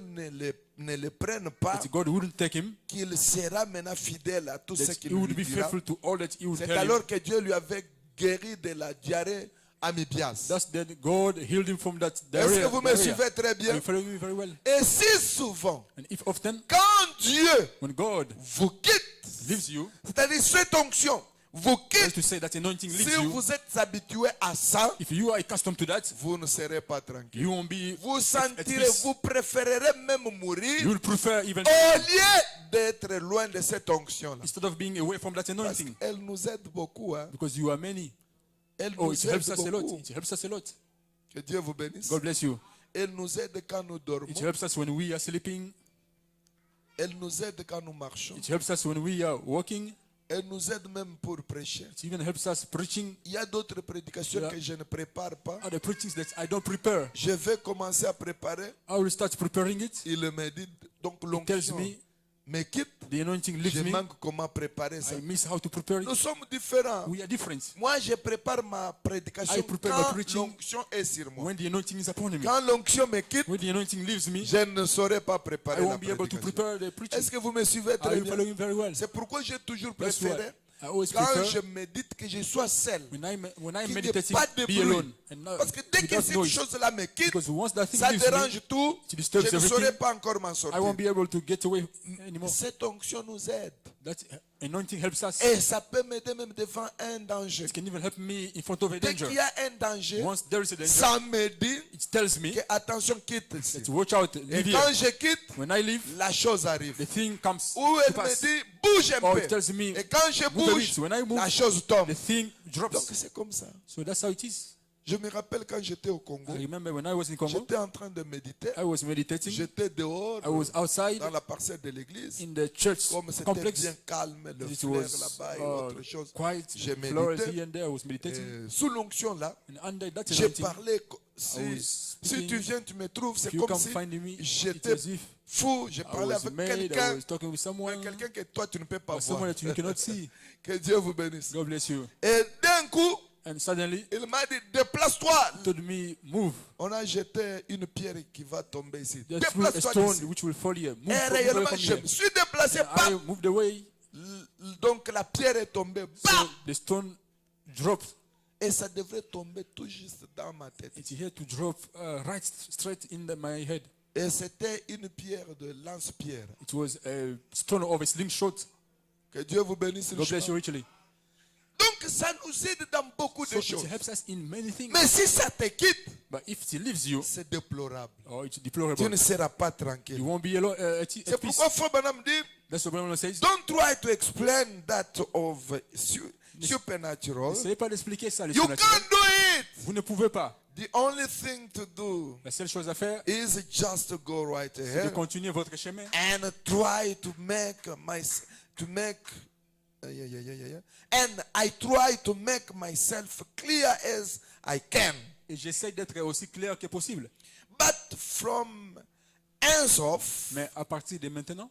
ne le prenne pas, that God wouldn't take him, qu'il sera maintenant fidèle à tout ce that qu'il he would lui be dira. faithful to all that he would C'est tell him. alors que Dieu lui avait guéri de la diarrhée amibiase. That's then God healed him from that Est-ce diarrhea. que vous me suivez très Are bien? you following me very well? Et si souvent, And if often, quand Dieu when God vous quitte, leaves you, c'est-à-dire cette onction vous that is quitte, to say that anointing si leaves you, vous êtes habitué à ça, if you are accustomed to that, vous ne serez pas tranquille. you won't be Vous at sentirez, peace. vous préférerez même mourir You will prefer even au lieu d'être loin de cette onction-là. instead of being away from that Parce anointing, qu'elle nous aide beaucoup. Hein. because you are many. Elle Oh, nous it aide helps us a lot. beaucoup. It helps us a lot. Que Dieu vous bénisse. God bless you. Elle nous aide quand nous dormons. It helps us when we are sleeping. Elle nous aide quand nous marchons. It helps us when we are walking. Elle nous aide même pour prêcher. It even helps us preaching. Il y a d'autres prédications Yeah. que je ne prépare pas. Other preachings that I don't prepare. Je vais commencer à préparer. I will start preparing it. Il me dit, donc Tells l'onction me me quitte. the anointing leaves Je me. manque comment préparer ça. I miss how to prepare Nous it. sommes différents. We are different. Moi, je prépare ma prédication I prepare my quand preaching l'onction est sur moi. When the anointing is upon me. Quand l'onction me quitte, When the anointing leaves me, je ne saurais pas I préparer la won't be able to prédication. prepare the preaching. Est-ce que vous me suivez Are très you bien? following very well? C'est pourquoi j'ai toujours That's why préféré, I always quand prefer je médite, que je sois seul. when I'm Qu'il n'y ait meditating, pas de be bruit. alone and not Parce que dès que without cette noise. chose-là me quitte, Because once that thing ça leaves me, dérange tout, it disturbs je ne everything. saurais pas encore m'en I sortir. won't be able to get away anymore. Cette onction nous aide. That anointing helps us. Et ça peut m'aider même devant un danger. It can even help me in front of a Dès danger. qu'il y a un danger, Once there is a danger, ça me dit it tells me que attention, quitte ici. to watch out, Et leave quand here. je quitte, When I leave, la chose arrive. the thing comes Ou to elle me pass. dit, bouge un Or peu. it tells me, Et quand je move a bouge, bit. When I move, la chose tombe. the thing Donc drops. c'est comme ça. So that's how it is. Je me rappelle quand j'étais au Congo, I remember when I was in Congo, j'étais en train de méditer. I was meditating. J'étais dehors I was outside dans la parcelle de l'église. in the church Comme c'était complex. bien calme, le It fleur was là-bas et autre chose. quiet, J'ai flowers médité. here and there. I was meditating. Sous l'onction là, And under that j'ai anointing, parlé. I was Si speaking. tu viens, tu me trouves, c'est If you comme come si find me, it's j'étais as if fou. J'ai I parlé was avec made, I quelqu'un, was talking with someone, quelqu'un que toi tu ne peux pas or someone voir. that you cannot see. Que Dieu vous bénisse. God bless you. Et d'un coup, And suddenly, il m'a dit, déplace-toi. he told me, move. On a jeté une pierre qui va tomber ici. Just threw a Déplace-toi stone d'ici. which will fall here. Move, Et move away réellement, from je here. me suis déplacé. And I Bam! moved away, Donc la pierre est tombée. so Bam! the stone dropped. Et ça devrait tomber tout juste dans ma tête. It had to drop right straight in my head. Et c'était une pierre de lance-pierre. It was a stone of a slingshot. Que Dieu vous bénisse. God bless you richly. Donc ça nous aide dans beaucoup So de choses. it helps us in many things. Mais si ça te quitte, But if it leaves you, c'est déplorable. or it's Tu deplorable, ne seras pas you tranquille. won't be alone, at C'est peace. pourquoi Frère Branham dit, That's what Bible says. don't try to explain that of supernatural. N'essayez pas d'expliquer ça, le You surnaturel. can't do it. Vous ne pouvez pas. The only thing to do La seule chose à faire, is just to go right c'est de ahead continuer votre chemin and try to make and I try to make myself clear as I can. et j'essaie d'être aussi clair que possible. But from henceforth, Mais à partir de maintenant,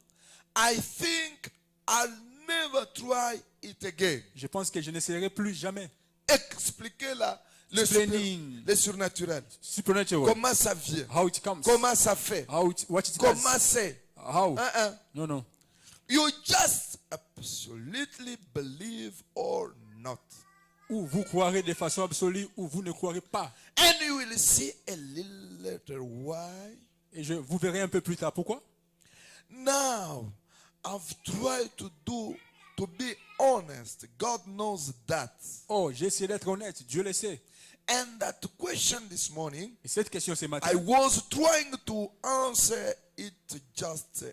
I think I'll never try it again. je pense que je n'essaierai plus jamais. Expliquer Explaining. le surnaturel. Supernatural. Comment ça vient? How it comes. Comment ça fait? What it Comment does. c'est? How. Non. No. You just absolutely believe or not. Ou vous croirez de façon absolue, ou vous ne croirez pas. And you will see a little later why. Et vous verrez un peu plus tard pourquoi. Now, I've tried to be honest. God knows that. Oh, j'ai essayé d'être honnête. Dieu le sait. And that question this morning, Et cette question ce matin, I was trying to answer it just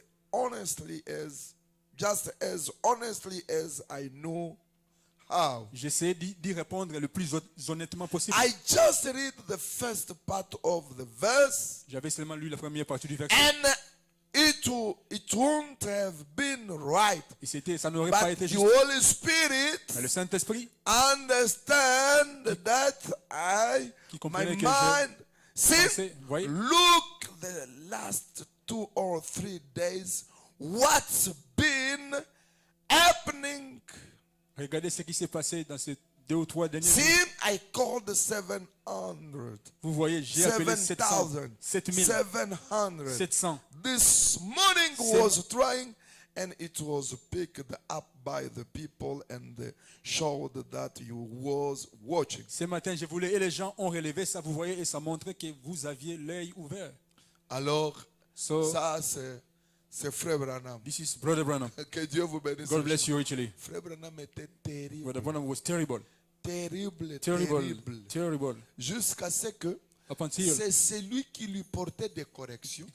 as honestly as I know how. j'essaie d'y répondre le plus honnêtement possible. I just read the first part of the verse, J'avais seulement lu la première partie du verset. and it won't have been right. Et ça n'aurait pas But été the juste. Holy Spirit Mais le Saint-Esprit, understand that qui my comprenait que mind, see, pensais, voyez, look the last 2 or 3 days, what's been happening. regardez ce qui s'est passé dans ces 2 ou 3 derniers See, jours. I called 700, Vous voyez, j'ai appelé 700, 7,000, 7000, 700. 700. This morning was trying, and it was picked up by the people and showed that you was watching. Ce matin, je voulais, et les gens ont relevé ça, vous voyez, et ça montrait que vous aviez l'œil ouvert. Alors, So, ça c'est Frère Branham. this is Brother Branham. Que Dieu vous bénisse. God bless you richly. Frère Branham était terrible. Brother Branham was terrible. Terrible, Terrible. terrible. Terrible. Jusqu'à ce que Up until c'est celui qui lui portait des corrections.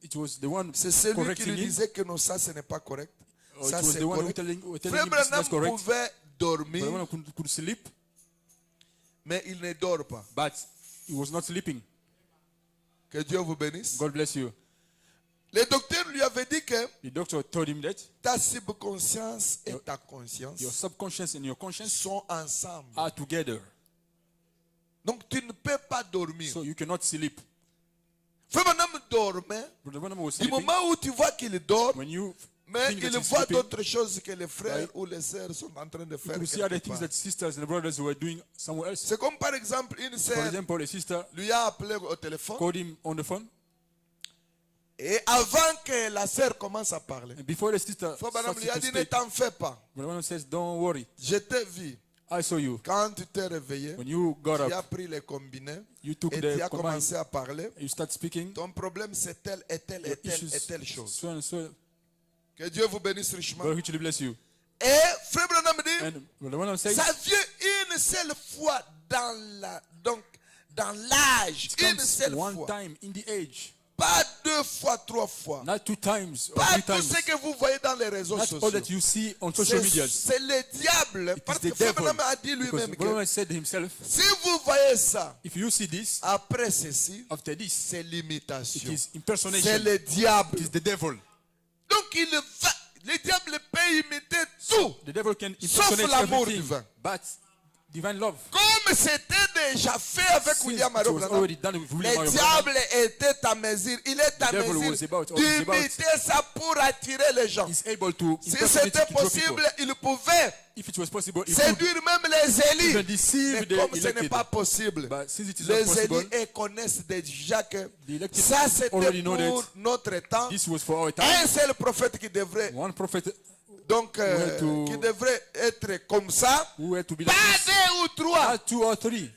it was the one C'est celui qui correcting lui him. disait que non, ça ce n'est pas correct. Or Ça it was c'est the one correct. telling Frère him this is Branham not correct. pouvait Brother dormir, Branham could sleep, mais il ne dort pas. but he was not sleeping. Que Dieu vous bénisse. God bless you. Le docteur lui avait dit que The doctor told him that ta subconscience et ta conscience your subconscious and your conscience sont ensemble. are together. Donc tu ne peux pas dormir. So you cannot sleep. Frère Branham dormait. Brother Branham was Du sleeping. moment où tu vois qu'il dort, When you mais think that il he's voit sleeping, d'autres choses que les frères Right. ou les sœurs sont en train de you faire. could see quelque other things part. that sisters and brothers were doing somewhere else. C'est comme par exemple une For sœur example, a sister lui a appelé au téléphone called him on the phone, et avant que la sœur commence à parler, and before the sister Frère Branham started lui a to dit ne speak, t'en fais pas. Brother Branham says, "Don't worry, Je t'ai vu I saw you. quand tu t'es réveillé, When you got tu as up, pris les combinés you took et the tu as command, commencé à parler. you start speaking. Ton problème c'est telle et telle et Your telle issues, et telle chose. so and so. Que Dieu vous bénisse richement. God richly bless you." Et Frère Branham dit, And Brother Branham says, ça vient une seule fois dans l'âge, "It une comes seule one fois. time in the age, Pas deux, 2 fois, 3 fois. Not 2 times or Pas 3 tout times. ce que vous voyez dans les réseaux Not all sociaux. that you see on social media. C'est le diable. It Parce is que the Frère devil. Branham a dit Because lui-même que Branham said himself, si vous voyez ça, if you see this, après ceci, after this, c'est it l'imitation. is C'est impersonation. le diable. It is the devil. Donc le diable peut imiter tout, The devil can sauf impersonate l'amour everything, divin. but divine love. Comme c'était déjà fait avec Since William it Mario was Branham, already done with William le Mario Branham, diable était à mesure, il est à The devil mesure was about- always about- d'imiter ça pour attirer les gens. is able to Si impersonate c'était to draw possible, people. il pouvait If it was possible, he could séduire même les even élus. deceive Mais the comme ce n'est elected. pas possible, But since it is not les possible, élus ils connaissent déjà que the elected ça c'était already know pour that notre temps. this was for our time. Un seul prophète qui devrait One prophet donc had to- qui devrait être comme ça, who had to be pas like this. 2 ou 3, Not 2 or 3.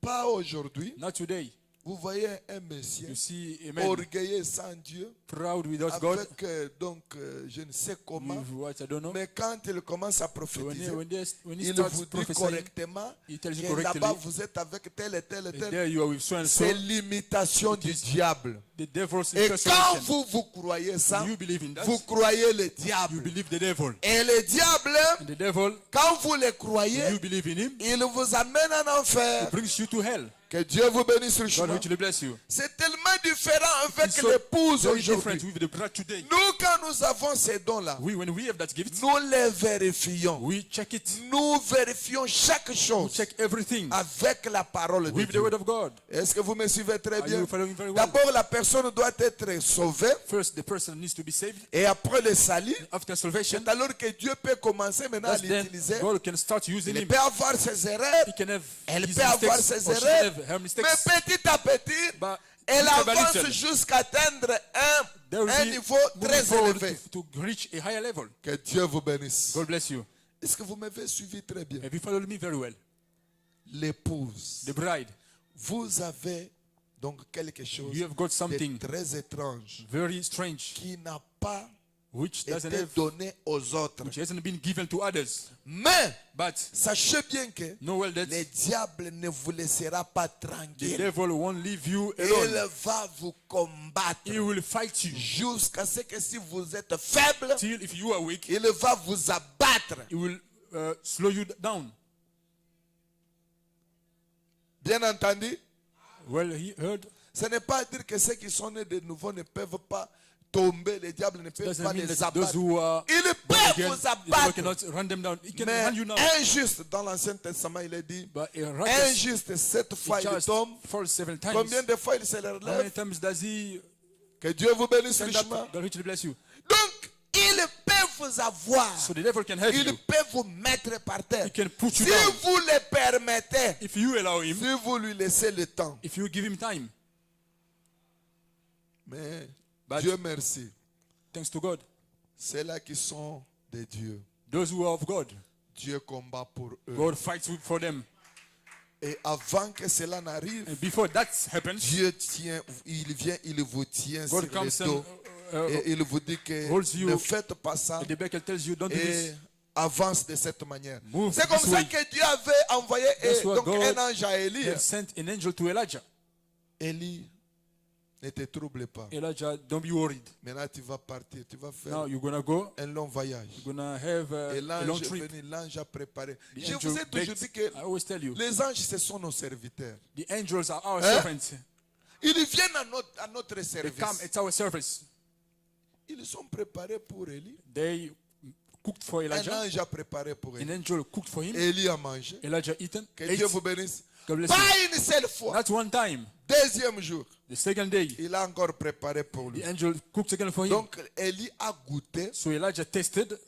pas aujourd'hui. Not today. Vous voyez un monsieur You see a man orgueilleux sans Dieu, proud without God. avec je ne sais comment, With what I don't know. mais quand il commence à When prophétiser, he il starts vous dit prophesying, correctement he tells you que correctly, là-bas vous êtes avec tel et tel et and tel. there you are with so and so. C'est l'imitation du diable. The devil's Et quand impersonation. vous croyez ça, You believe in that. vous croyez le You diable. believe the devil. Et le diable, And the devil, quand vous le croyez, you believe in him, il vous amène en enfer. brings you to hell. Que Dieu vous bénisse God richement. richly bless you. C'est tellement différent avec It's so l'épouse very different aujourd'hui. with the bride today. Nous, quand nous avons ces dons-là, When we have that gift, nous les vérifions. we check it. Nous vérifions chaque We chose check everything avec la parole de with the Dieu. word of God. Est-ce que vous me suivez très Are bien? you following very well? D'abord, la personne doit être sauvée First, the person needs to be saved. et après le salut, After salvation, c'est alors que Dieu peut commencer maintenant à that's then l'utiliser. God can start using Il him. peut avoir ses erreurs, He can have elle his peut avoir mistakes, ses or she can erreurs, have her mistakes. mais petit à petit, But elle little by avance little, jusqu'à atteindre there will un be niveau moving très forward élevé. to reach a higher level. Que Dieu vous bénisse. God bless you. Est-ce que vous m'avez suivi très bien? Have you followed me very well? L'épouse. The bride, Vous avez donc quelque chose you have got de something très étrange very strange qui n'a pas which doesn't été have, donné aux autres. which hasn't been given to others. Mais But sachez bien que know well that le diable ne vous laissera pas the tranquille. devil won't leave you Il alone. va vous combattre He will fight you jusqu'à ce que si vous êtes faible, till if you are weak, il va vous abattre. he will slow you down. Bien entendu, Well, he heard. ce n'est pas dire que ceux qui sont nés de nouveau ne peuvent pas tomber, le diable ne peut Doesn't pas mean les that those abattre. who are Il born peut again, vous the devil abattre. cannot run them down. He can Mais run you now. injuste, dans l'Ancien Testament, il est dit, But a righteous, injuste, 7 fois he il just tombe. falls 7 times. Combien de fois il se How many relève? times does he Que Dieu vous bénisse stand richement. up? God richly bless you. Donc, il peut vous avoir. So the devil can help Il you. peut vous mettre par terre. He can put Si you down. vous le permettez, If you allow him, si vous lui laissez le temps. if you give him time. Mais But- Dieu merci. Thanks to God. Ceux-là qui sont de Dieu, Those who are of God, Dieu combat pour eux. God fights for them. Et avant que cela n'arrive, And before that happens, Dieu tient, il vient, il vous tient sur God le comes dos. and Et il vous dit que holds you. ne faites pas ça. the baker tells you, don't do Et this. avance de cette manière. Move C'est comme this ça way. que Dieu avait envoyé That's what donc God un ange à Élie. He had sent an angel to Elijah. Élie, ne te trouble pas. Elijah, don't be worried. Maintenant, tu vas partir. Tu vas faire Now you're going to go. un long voyage. You're going to have Et a long l'ange est trip. venu, l'ange a préparé. The Je angel vous ai toujours begged- dit que I always tell you, les anges, ce sont nos serviteurs. the angels are our Hein? servants. Ils viennent à notre They service. come at our service. Ils sont préparés pour Élie. They cooked for Un Elijah. ange a préparé pour An Élie. angel cooked for him. Élie a mangé. Elijah eaten. Que Ate. Dieu vous bénisse. God bless Pas you. une seule fois. That's one time. Deuxième jour, The second day, il a encore préparé pour lui. the angel cooked again for him. Donc, Élie a goûté So Elijah tasted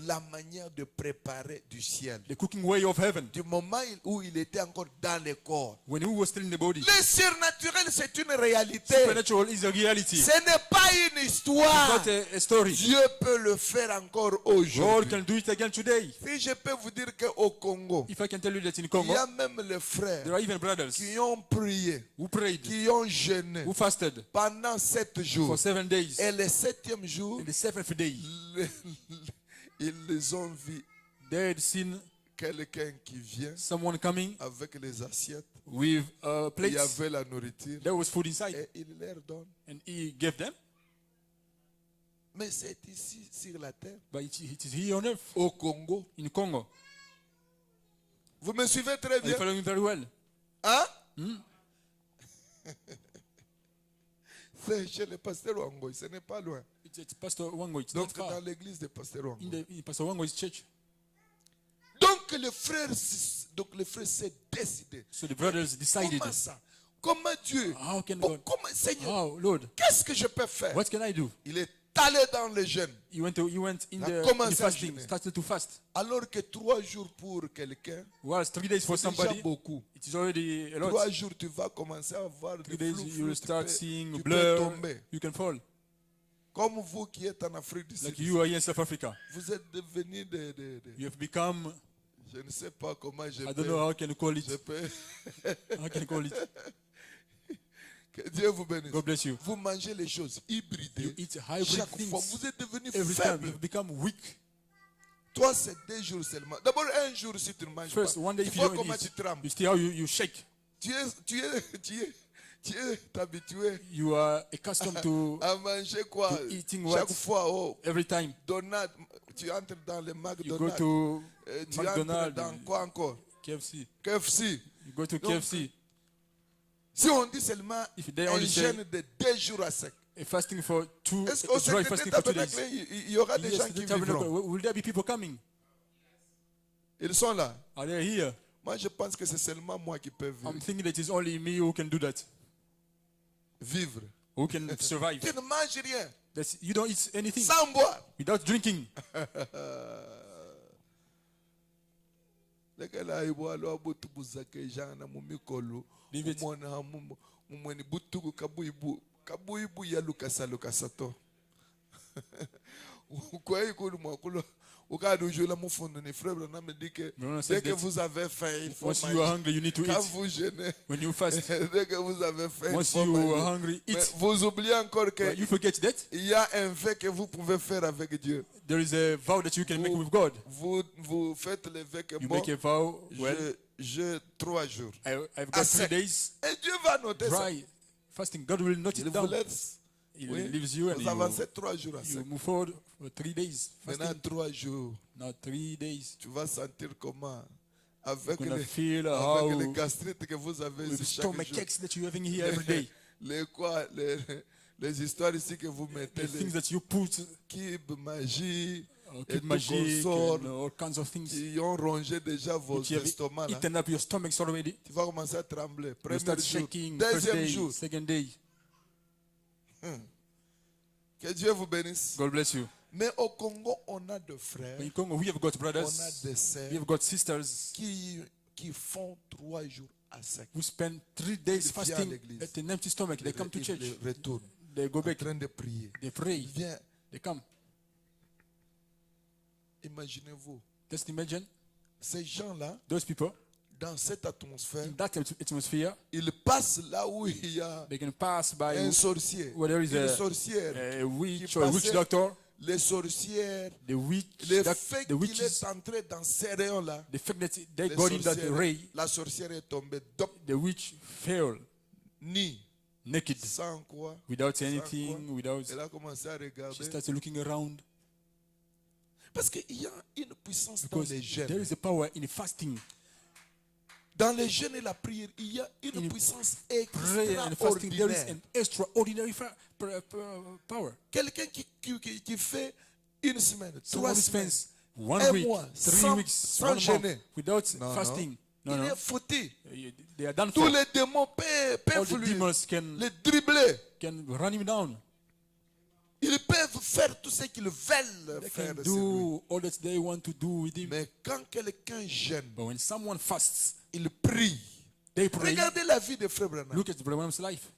la manière de préparer du ciel. the cooking way of heaven Du moment où il était encore dans le corps. when he was still in the body. Le surnaturel, c'est une réalité. Supernatural is a reality. Ce n'est pas une histoire. Not a story. Dieu peut le faire encore God aujourd'hui. can do it again today. Si je peux vous dire qu'au Congo, If I can tell you that in il Congo, y a même les frères there are even brothers qui ont prié, who prayed, qui ont jeûné who fasted pendant 7 jours. for 7 days. Et le 7e jour, And the 7th day, ils les ont vus they had seen quelqu'un qui vient someone coming avec les assiettes. with Il y plates. avait la nourriture. There was food inside. Et il leur donne. And he gave them. Mais c'est ici, sur la terre, But it is here on earth, au Congo. in Congo. Vous me suivez très Are you bien? following me very well? Hein? C'est chez le pasteur Wangoy, ce n'est pas loin. It's Pastor Wango. It's Donc not dans far. l'église de pasteur Wangoy. In Pastor Wango's church. Donc les frères s'est décidé. So the brothers decided, Comment ça? Comment Dieu? how can Bon, God? comment Seigneur? Oh Lord, Qu'est-ce que je peux faire? what can I do? Il est allé dans le jeûne. He went in a the commencé à fasting, jeûner. started to fast. Alors que 3 jours pour quelqu'un, Whilst 3 days for c'est déjà somebody, beaucoup. it is already a lot. 3 jours, tu vas commencer à voir 3 des days, flous, you will start seeing tu peux blur. tomber. You can fall. Comme vous qui êtes en Afrique du Like Sud, you are here in South Africa. vous êtes devenus You have become, je ne sais pas comment je I don't peux, know how can you call it. je peux. How can you call it? Que Dieu vous bénisse. God bless you. Vous mangez les choses You hybridées. eat hybrid Chaque fois, things. vous êtes devenu Every time faible. you become weak. Toi, c'est 2 jours seulement. D'abord, un jour, si tu ne manges First, pas, one day tu if you vois don't comment tu eat, trembles. you see how you shake. Tu es habitué You are accustomed to à manger quoi? to eating Chaque what? fois, oh, Every time Donald, tu entres dans le you go McDonald's. to Tu entres McDonald's, dans quoi encore? KFC. KFC. You go to Donc, KFC. Si on dit seulement If they un only say jeûne de 2 jours à sec, a fasting for two, est-ce a qu'au dry secret fasting des for 2 tabernacles, days. il y aura des Yes, gens the qui tabernacle. vivront? Will there be people coming? Ils sont là. Are they here? Moi, je pense que c'est seulement moi qui peux I'm vivre. thinking that it's only me who can do that, Vivre. who can survive. Tu ne manges rien. You don't eat anything Sans boire. without drinking. Lekela ibwalo abutu buzake jana mumikolo. Leave it. Umona mumweni butuku kabuibu ya lukasa to. Kwa hiyo kulu mwakulo ukadi ujula mufundu ni frère na me dit que No, no, dès says que that vous avez faim, il faut once you are manger. hungry, you need to Quand eat. vous jeûnez, When you fast, dès que vous avez faim, il once faut you are manger. hungry, Mais eat. vous oubliez encore But qu'il you forget that y a un vœu que vous pouvez faire avec Dieu. there is a vow that you can make with God. Vous faites le vœu que You bon, make a vow. Well, je 3 jours. I've got 3 days Et Dieu va noter ça. dry fasting. God will note Il it vous down. laisse. He Oui. leaves you and Vous avancez 3 jours à you sec. move forward for 3 days. Maintenant, Fasting. 3 jours. Now 3 days. Tu vas sentir comment? Avec You're gonna les, feel avec les how gastrites que vous avez with ici chaque stomach jour. aches that you're having here every day. Les quoi? Les histoires ici que vous mettez. The things Les that you put, kibs, magie, et keep tout magic, consort, and all kinds of things. qui ont rongé déjà vos Which you have estomacs. Là. eaten up your stomachs already. Tu vas commencer à trembler. You Premier start jour. shaking. First Deuxième day, jour. second day. Que Dieu vous bénisse. God bless you. Mais au Congo, on a des frères, But in Congo, we have got on a brothers, des we sœurs have got sisters qui font 3 jours à sec. who spend 3 days Ils viennent à fasting l'église. at an empty stomach. They come to church. Ils retournent, They go en back. train de prier. They pray. Viens, They come. imaginez-vous, Just imagine ces gens-là, those people dans cette atmosphère, in that atmosphere. ils passent là où il y a They can pass by un sorcier, where there is une sorcière. a witch qui or a witch passait- doctor. Les sorcières, The witch, le the fait qu'il witches, est entré dans ces rayons-là, the fact that they les got in that sorcières- ray, la sorcière est tombée donc the witch fell ni naked, sans quoi. without Sans anything, quoi. without. Elle a commencé à She regarder. started looking around Parce qu'il y a une puissance dans because les there jeûnes. is a power in fasting. Dans les jeûnes et la prière, il y a une In puissance Prayer and fasting, there is extraordinaire. an extraordinary power. Quelqu'un qui fait une semaine, 3 Someone who semaines, spends 1 un week, mois 3 sans- weeks, sans 1 month jeûner. without Non, non. fasting. No, il no. est foutu. They are done Tous for. les démons All peuvent the lui demons can les dribbler. run him down. Ils peuvent faire tout ce qu'ils veulent They faire can sur lui. do all that they want to do with him. Mais quand quelqu'un jeûne, But when someone fasts, il prie. they pray. Regardez la vie de Frère Branham. Look at Brother Branham's life.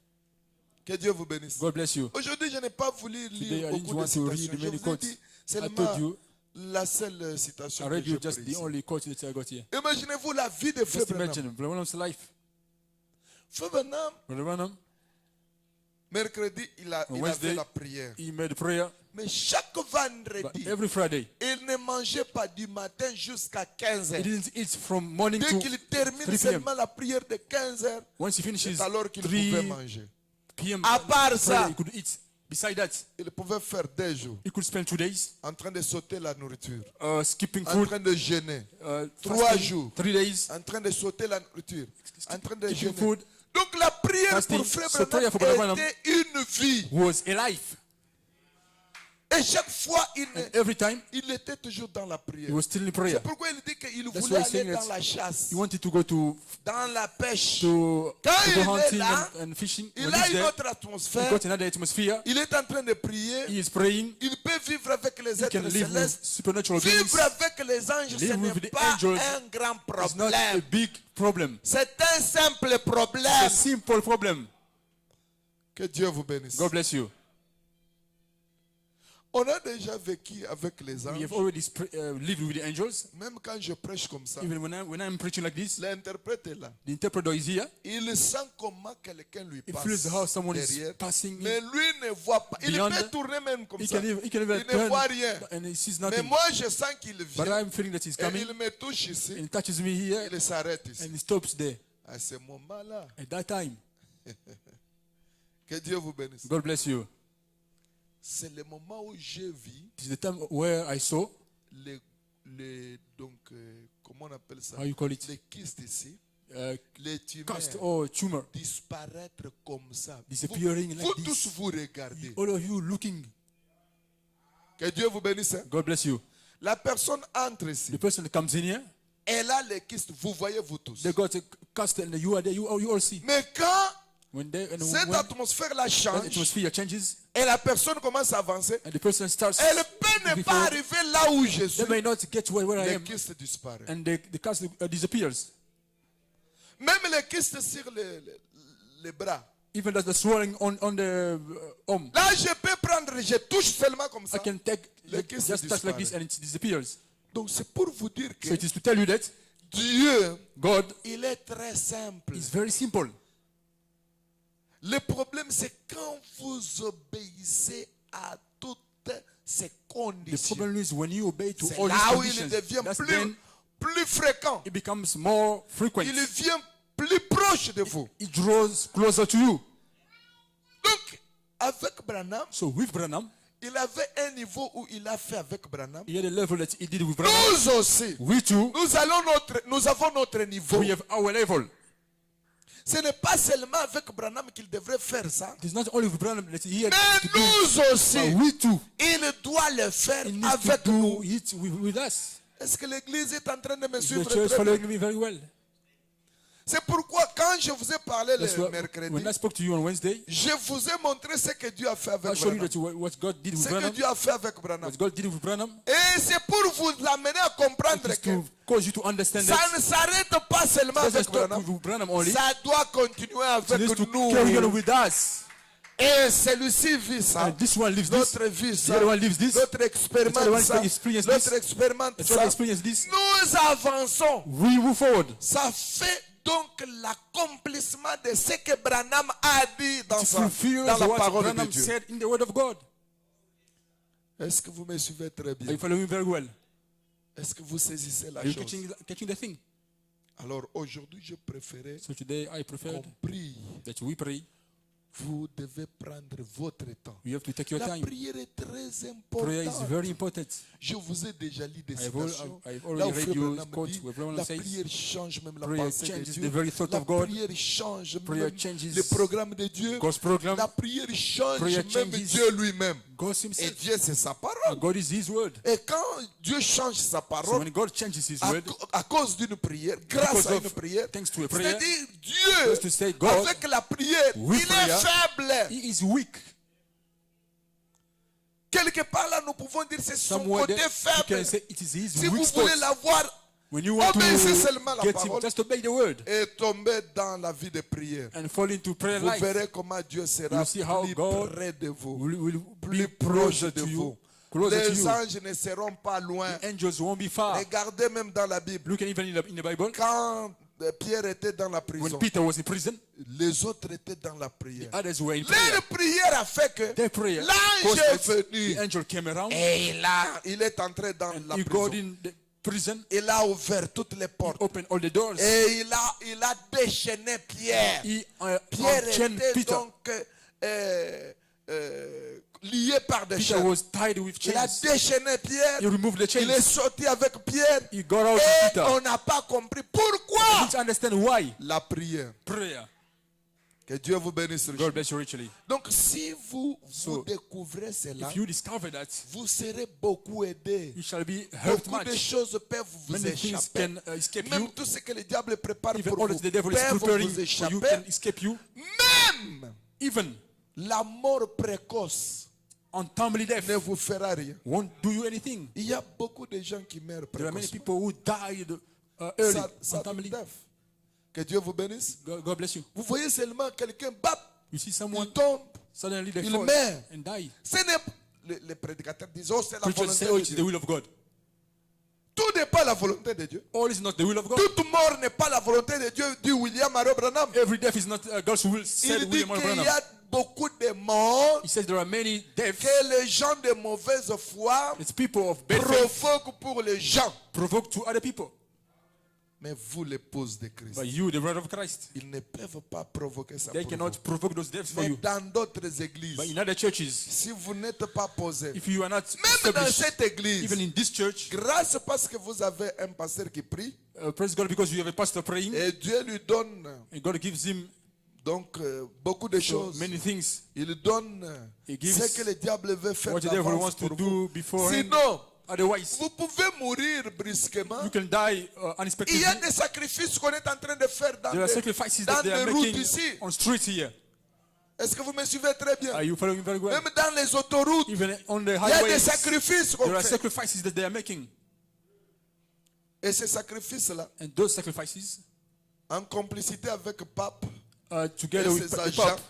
Que Dieu vous bénisse. God bless you. Aujourd'hui, je n'ai pas voulu Today, lire I didn't beaucoup de want to read citations. Je many vous ai quotes. dit I seulement told you, la seule citation I que read j'ai you just prise. the only quote that I got here. Imaginez-vous la vie de Frère Just Branham. imagine Brother Branham's life. Frère Branham, Brother Branham, Mercredi, il a fait Wednesday, la prière. he made prayer. Mais chaque But vendredi, every Friday, il ne mangeait pas du matin jusqu'à 15 he heures. didn't eat from morning Dès to qu'il termine 3 p.m. seulement la prière de 15 heures, Once he finishes c'est alors qu'il 3 pouvait manger. p.m. À part prayer, ça, he could eat. Beside that, il pouvait faire des jours he could spend 2 days en train de sauter la nourriture, skipping en food, train de jeûner, 3 fasting, jours, 3 days, en train de sauter la nourriture, en train de skipping jeûner. food. Donc la prière Fasting. pour Frère So prayer for Branham Brother Branham était une vie. Was a life. Et chaque fois, And every time, il était toujours dans la prière. he was still in prayer. C'est pourquoi il dit qu'il That's voulait why he's aller saying dans that la chasse, he wanted to go to dans la pêche. to Quand go il est hunting là, and fishing. il When a he's une there, autre he atmosphère. got another atmosphere. Il est en train de prier. He is praying. Il peut vivre avec les He can êtres live with célestes. supernatural beings. Vivre avec les anges, ce Live n'est with the pas angels un grand It's not a problème. big problem. C'est un simple It's a problème. simple problem. Que Dieu vous bénisse. God bless you. On a déjà vécu avec les We have anges. already lived with the angels. Même quand je prêche comme ça, Even when I'm preaching like this, l'interprète est là. the interpreter is here. Il sent comment quelqu'un lui He passe feels how someone derrière. is passing. Mais lui ne voit pas. Il Beyond, peut tourner même comme He ça. can even Il ne turn voit rien. and he sees Mais nothing. moi, je sens qu'il But vient. I'm feeling that he's Et coming il me touche ici. and he touches me here Il s'arrête ici. and he stops there. À ce moment-là, At that time, que Dieu vous bénisse. God bless you. C'est le moment où j'ai vu This is the time where I saw, comment on appelle ça? how you call it, Les kystes ici, uh, les cast tumeurs or tumor disparaître comme ça. disappearing Vous like tous this. vous regardez. All of you looking. Que Dieu vous bénisse. Hein. God bless you. La personne entre ici. The person that comes in here, Elle a les kystes. Vous voyez vous tous. they got a cast and you are there. You all see. Mais quand When cette atmosphère-là the change atmosphere changes et la personne commence à avancer, and the person starts, elle peut ne moving pas forward, arriver là où je suis. they may not get where I Les am, kystes disparaissent. and the cast disappears. Même les kystes sur les bras. Even the swelling on the arm. Là, je peux prendre, je touche seulement comme ça. I can take Le kyste just touch like this disparaît. and it disappears. Donc c'est pour vous dire que So it is to tell you that Dieu, God il est très simple. is very simple. Le problème, c'est quand vous obéissez à toutes ces The conditions. problem is when you obey to C'est all là these où il conditions, devient that's then plus fréquent. it becomes more frequent. Il vient plus proche de vous. It draws closer to you. Donc, avec Branham, So with Branham, il avait un niveau où il a fait avec Branham. he had a level that he did with Branham. Nous aussi, We too, nous avons notre niveau. we have our level. Ce n'est pas seulement avec Branham qu'il devrait faire ça. It is not only with Branham that he had Mais to do, nous aussi, but we too, il doit le faire he needs avec to nous. do it with us. Est-ce que l'église est en train de me The suivre church très bien? following me very well. C'est pourquoi quand je vous ai parlé That's le why mercredi, when I spoke to you on Wednesday, je vous ai montré ce que Dieu a fait I avec showed you Branham. that what God did with Ce que Branham, Dieu a fait avec Branham. what God did with Branham, Et c'est pour vous amener à comprendre is que to cause you to understand ça that ne s'arrête pas seulement it doesn't avec stop Branham. with Branham only. Ça doit continuer It needs avec to carry on nous. with us. Et celui-ci vit ça. And this one lives this. L'autre vit The ça. other one lives this. L'autre The other expérimente one ça. experience L'autre this. expérimente The other ça. experience this. Nous avançons. We move forward. Ça fait donc l'accomplissement de ce que Branham a dit dans, To fulfill dans la what parole de Branham Dieu. said in the word of God. Est-ce que vous me suivez très Are bien? you following me very well? Est-ce que vous saisissez la Are you chose? catching the thing? Alors aujourd'hui, je préférais So today I preferred qu'on prie. that we pray. Vous devez prendre votre temps. You have to take your La time. prière est très Prayer is importante. very important. Je vous ai déjà lu des I've citations. already Là où read Frère you Branham quotes dit, where Branham la says, prière change même la prayer pensée de changes Dieu. the very thought La of God. prière change Prayer même changes le programme de Dieu. God's program. La prière change Prayer même changes Dieu lui-même. God Et himself. Dieu, c'est sa parole. God is his word. Et quand Dieu change sa So parole, when God changes his à, word, à cause d'une prière, grâce because à of- une prière, thanks to a prayer, c'est-à-dire Dieu, just to say God, avec la prière, with il prayer, est faible. he is weak. Quelque part là, nous pouvons dire c'est son Somewhere côté there, you faible. can say it is his Si vous weak voulez spot. l'avoir, When you want obéissez seulement to la get parole. him, just obey the word et tomber dans la vie de prière. and fall into prayer Vous life. verrez comment Dieu sera You'll see how plus God près de vous, Will plus be proche closer de to you. vous. Closer to Les you. anges ne seront pas loin. Angels won't be far. Regardez même dans la Bible. Look even in the Bible. Quand Pierre était dans la When prison, Peter was in prison, les autres étaient dans la prière. others were in prayer. Leur prière a fait que Their prayer l'ange caused est that venu the angel came around et il est entré dans la and he prison. got in the prison, Il a ouvert toutes les portes opened all the doors. et il a déchaîné Pierre. He Pierre unchained était Peter. donc lié par des Peter chaînes. was tied with Il a chains. déchaîné Pierre. He removed the Il est chains. sorti avec Pierre. He got out with Et Peter. on n'a pas compris We pourquoi. need to understand why. La prière. Prayer. Que Dieu vous bénisse richement. God bless you richly. Donc si vous So, découvrez cela, If you discover that, vous serez beaucoup aidé. you shall be helped Beaucoup de much. choses peuvent vous Many things échapper. can escape Même you. tout ce que le diable prépare Even pour all vous that the devil is peuvent preparing vous for you échapper. can escape you. Même Even la mort précoce untimely death ne vous fera rien. won't do you anything. Il y a beaucoup de gens qui meurent There are many précocement. people who died early, Sudden untimely. death. Que Dieu vous bénisse. God bless you. Vous voyez seulement quelqu'un bat, You see il someone tombe. suddenly they il fall meurt. and die. Ce n'est les prédicateurs disent, oh, c'est la Preachers volonté say, oh, de it's the Dieu. will of God. Tout n'est pas la volonté de Dieu. All is not the will of God. Toute mort n'est pas la volonté de Dieu, dit William Arrow Branham. Every death is not God's will, said Il dit William qu'il Branham. y a beaucoup de morts He says there are many deaths. que les gens de mauvaise foi It's people of bad faith provoquent pour les gens. provoke to other people. Mais vous, l'épouse de Christ, But you, the bride of Christ, ils ne peuvent pas provoquer ça they pour cannot vous. provoke those deaths for Mais you. dans d'autres églises, But in other churches, si vous n'êtes pas posé, if you are not même dans established, cette église, even in this church, grâce parce que vous avez un pasteur qui prie, praise God because you have a pastor praying, et Dieu lui donne and God gives him donc beaucoup de so choses. many things. Il donne He gives ce que le diable veut faire What the devil d'avance wants to pour do vous. beforehand. Sinon, Otherwise, vous pouvez mourir brusquement. you can die Il unexpectedly. y a des sacrifices qu'on est en train de faire dans There are des, sacrifices dans that they des are routes making ici. on streets here. Est-ce que vous me suivez très bien? Are you following very well? Même dans les autoroutes, Even on the il y a des highways, sacrifices qu'on there are fait. sacrifices that they are making. Et ces sacrifices-là, And those sacrifices, en complicité avec le pape together et with ses the agents, Pope,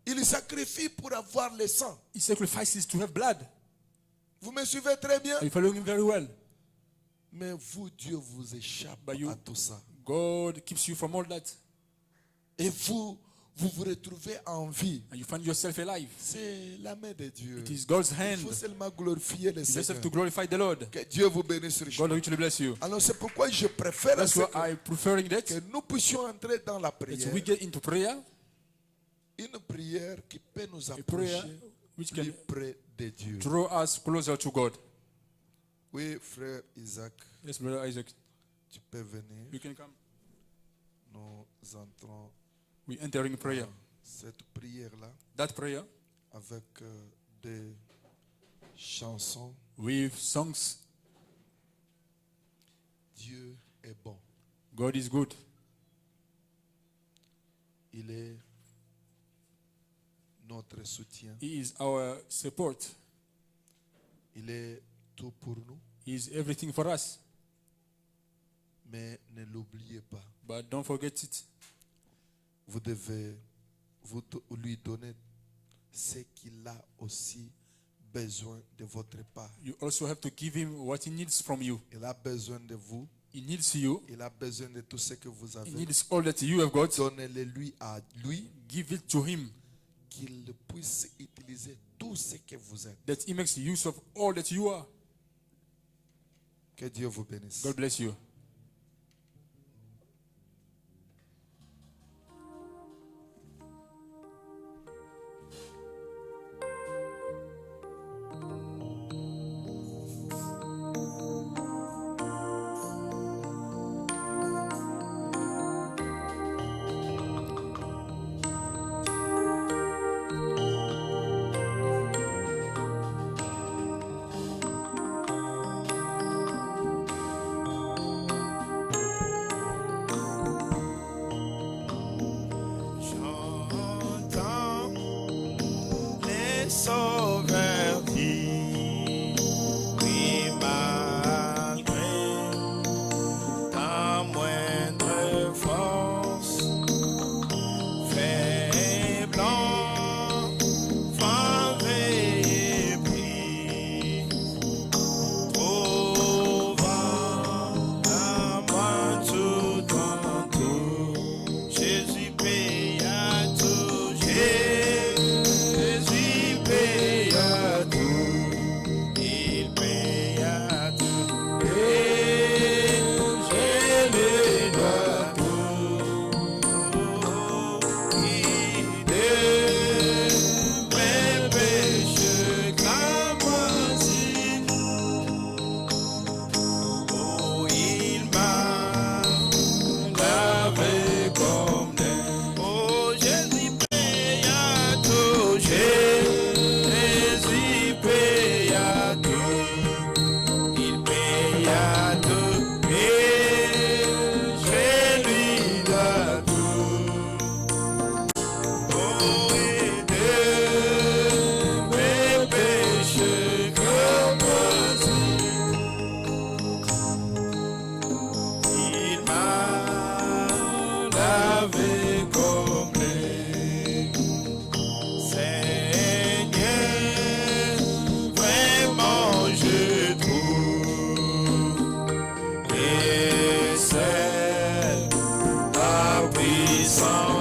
ils sacrifient pour avoir le sang. he sacrifices to have blood. Vous me suivez très bien? Are you following very well? Mais vous, Dieu vous échappe But you- à tout ça. God keeps you from all that. Et vous vous retrouvez en vie. And you find yourself alive. C'est la main de Dieu. It is God's Il hand. faut seulement glorifier le You just have Seigneur. to glorify the Lord. Que Dieu vous bénisse richement. God richly bless you. Alors c'est pourquoi je préfère à That's ce why que I'm preferring that. nous puissions entrer dans la That prière. we get into prayer. Une prière qui peut nous A prayer approcher which plus can près de Dieu. draw us closer to God. Oui, frère Isaac, Yes, brother Isaac. tu peux venir. You can come. Nous entrons We entering prayer. dans cette prière-là That prayer avec des chansons. with songs. Dieu est bon. God is good. Il est notre soutien. He is our support. Il est tout pour nous. He is everything for us. Mais ne l'oubliez pas. But don't forget it. Vous devez lui donner ce qu'il a aussi besoin de votre part. You also have to give him what he needs from you. Il a besoin de vous. He needs you. Il a besoin de tout ce que vous He avez. needs all that you have got. Donnez-le lui à lui, Give it to him. qu'il puisse utiliser tout ce que vous êtes. That he makes use of all that you are. Que Dieu vous bénisse. God bless you. J'entends les sauveurs dire, oui, malgré ta moindre force, faible enfant, veille et prie, trouvant à moi tout ton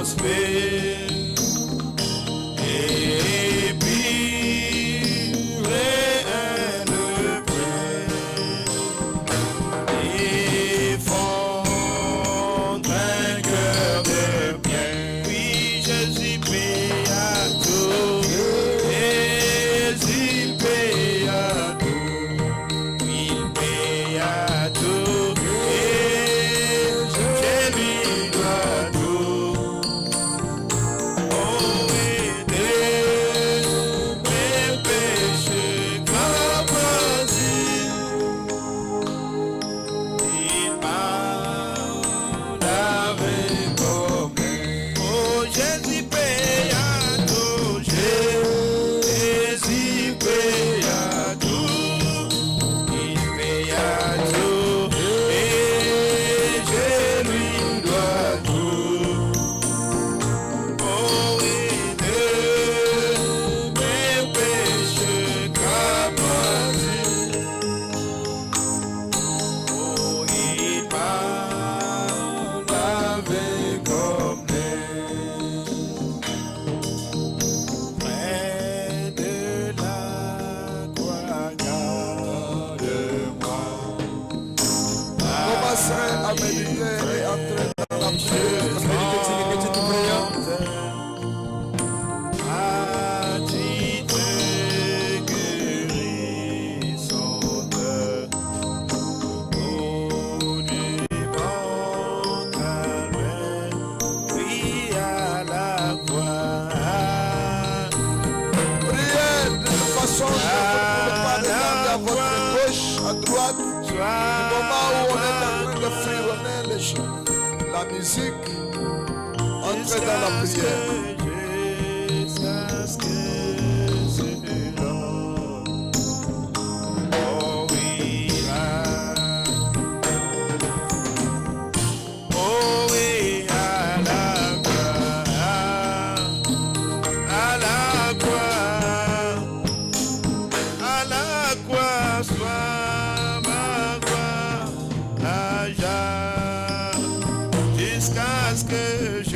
prospère. Et puis rien ne peut défendre un cœur de pierre. Oui, Jésus paye à tout. Jésus paye à tout. Il paye à tout. Et je lui dois tout. Oh, aider mes péchés comme asile. Il m'a lavé comme oh, Jésus paye à tout. Jésus paye à tout. Il paye à tout. Et je lui dois tout. Oh, aider mes péchés comme asile. Oh, il m'a lavé comme neige. Près de la croix, garde-moi. Commencez à méditer et entrer dans la prière. À titre guérissante, au Calvaire, oui à la croix. Priez de façon que vous ne pas regarder à votre gauche, à droite. Au moment où on est en train de fredonner les chants, la musique, entrez dans la prière. Jusqu'à ce que c'est l'heure. Oh oui, oh oui, à la croix, soit ma gloire, jusqu'à ce que je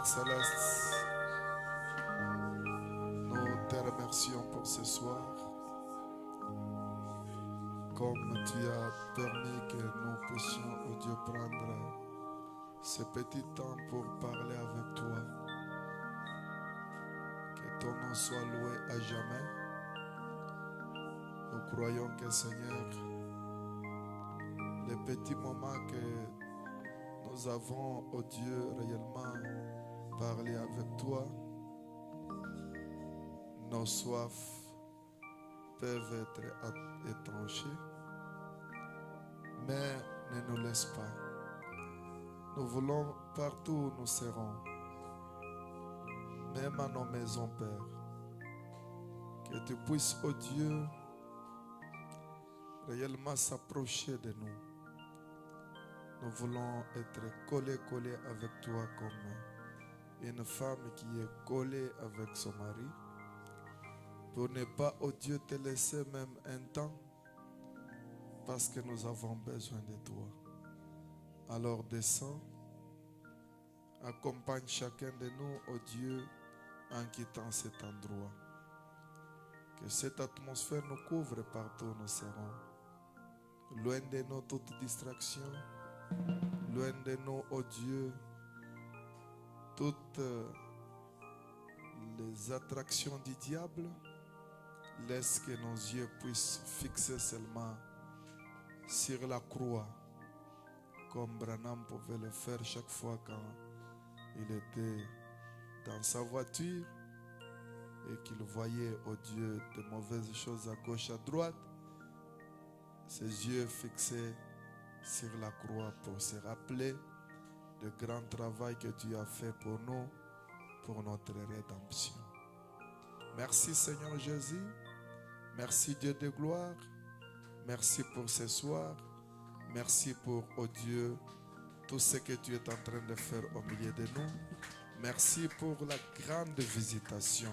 Père Céleste, nous te remercions pour ce soir. Comme tu as permis que nous puissions, oh Dieu, prendre ce petit temps pour parler avec toi. Que ton nom soit loué à jamais. Nous croyons que, Seigneur, les petits moments que nous avons, oh Dieu, réellement parlé avec toi, nos soifs peuvent être étanchés, mais ne nous laisse pas. Nous voulons partout où nous serons, même à nos maisons, Père, que tu puisses, oh Dieu, réellement s'approcher de nous. Nous voulons être collés avec toi comme une femme qui est collée avec son mari, pour ne pas, oh Dieu, te laisser même un temps, parce que nous avons besoin de toi. Alors descends, accompagne chacun de nous, oh Dieu, en quittant cet endroit. Que cette atmosphère nous couvre partout où nous serons. Loin de nous toute distraction, loin de nous, oh Dieu, toutes les attractions du diable. Laisse que nos yeux puissent fixer seulement sur la croix, comme Branham pouvait le faire chaque fois quand il était dans sa voiture et qu'il voyait, oh Dieu, de mauvaises choses à gauche, à droite. Ses yeux fixés sur la croix pour se rappeler du grand travail que tu as fait pour nous, pour notre rédemption. Merci Seigneur Jésus. Merci Dieu de gloire. Merci pour ce soir. Merci pour, oh Dieu, tout ce que tu es en train de faire au milieu de nous. Merci pour la grande visitation.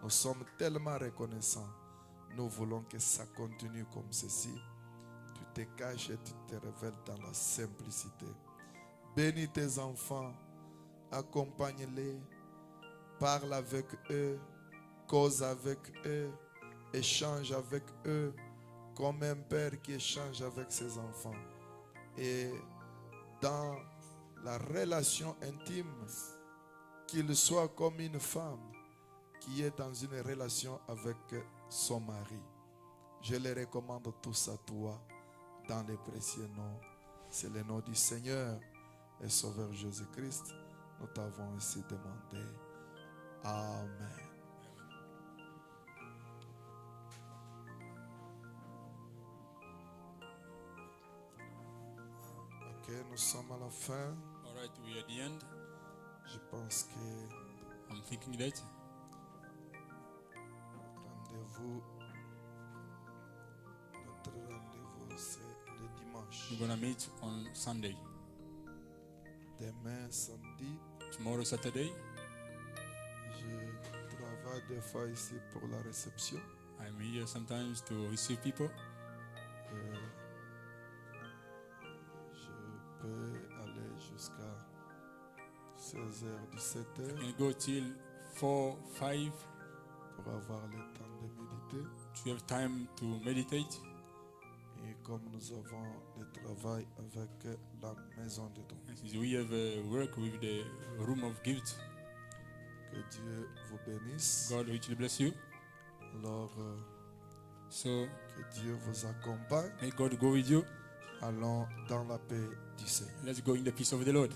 Nous sommes tellement reconnaissants. Nous voulons que ça continue comme ceci. Tu te caches et tu te révèles dans la simplicité. Bénis tes enfants. Accompagne-les. Parle avec eux. Cause avec eux. Échange avec eux. Comme un père qui échange avec ses enfants. Et dans la relation intime, qu'il soit comme une femme qui est dans une relation avec son mari. Je les recommande tous à toi dans les précieux noms. C'est le nom du Seigneur et Sauveur Jésus-Christ. Nous t'avons ainsi demandé. Amen. Ok, nous sommes à la fin. All right, we are at the end. Je pense que I'm thinking that notre rendez-vous c'est le dimanche. we're going to meet on Sunday. Demain, samedi, Tomorrow, Saturday, je travaille des fois ici pour la réception. I'm here sometimes to receive people. Je peux aller jusqu'à 16h, I 17h can go till 4, 5 pour avoir le temps de méditer. to have time to meditate. Et comme nous avons le travail avec la maison de don, And since we have work with the room of gifts, que Dieu vous bénisse. God richly bless you. Alors, So que Dieu vous accompagne. may God go with you. Allons dans la paix du Seigneur. Let's go in the peace of the Lord.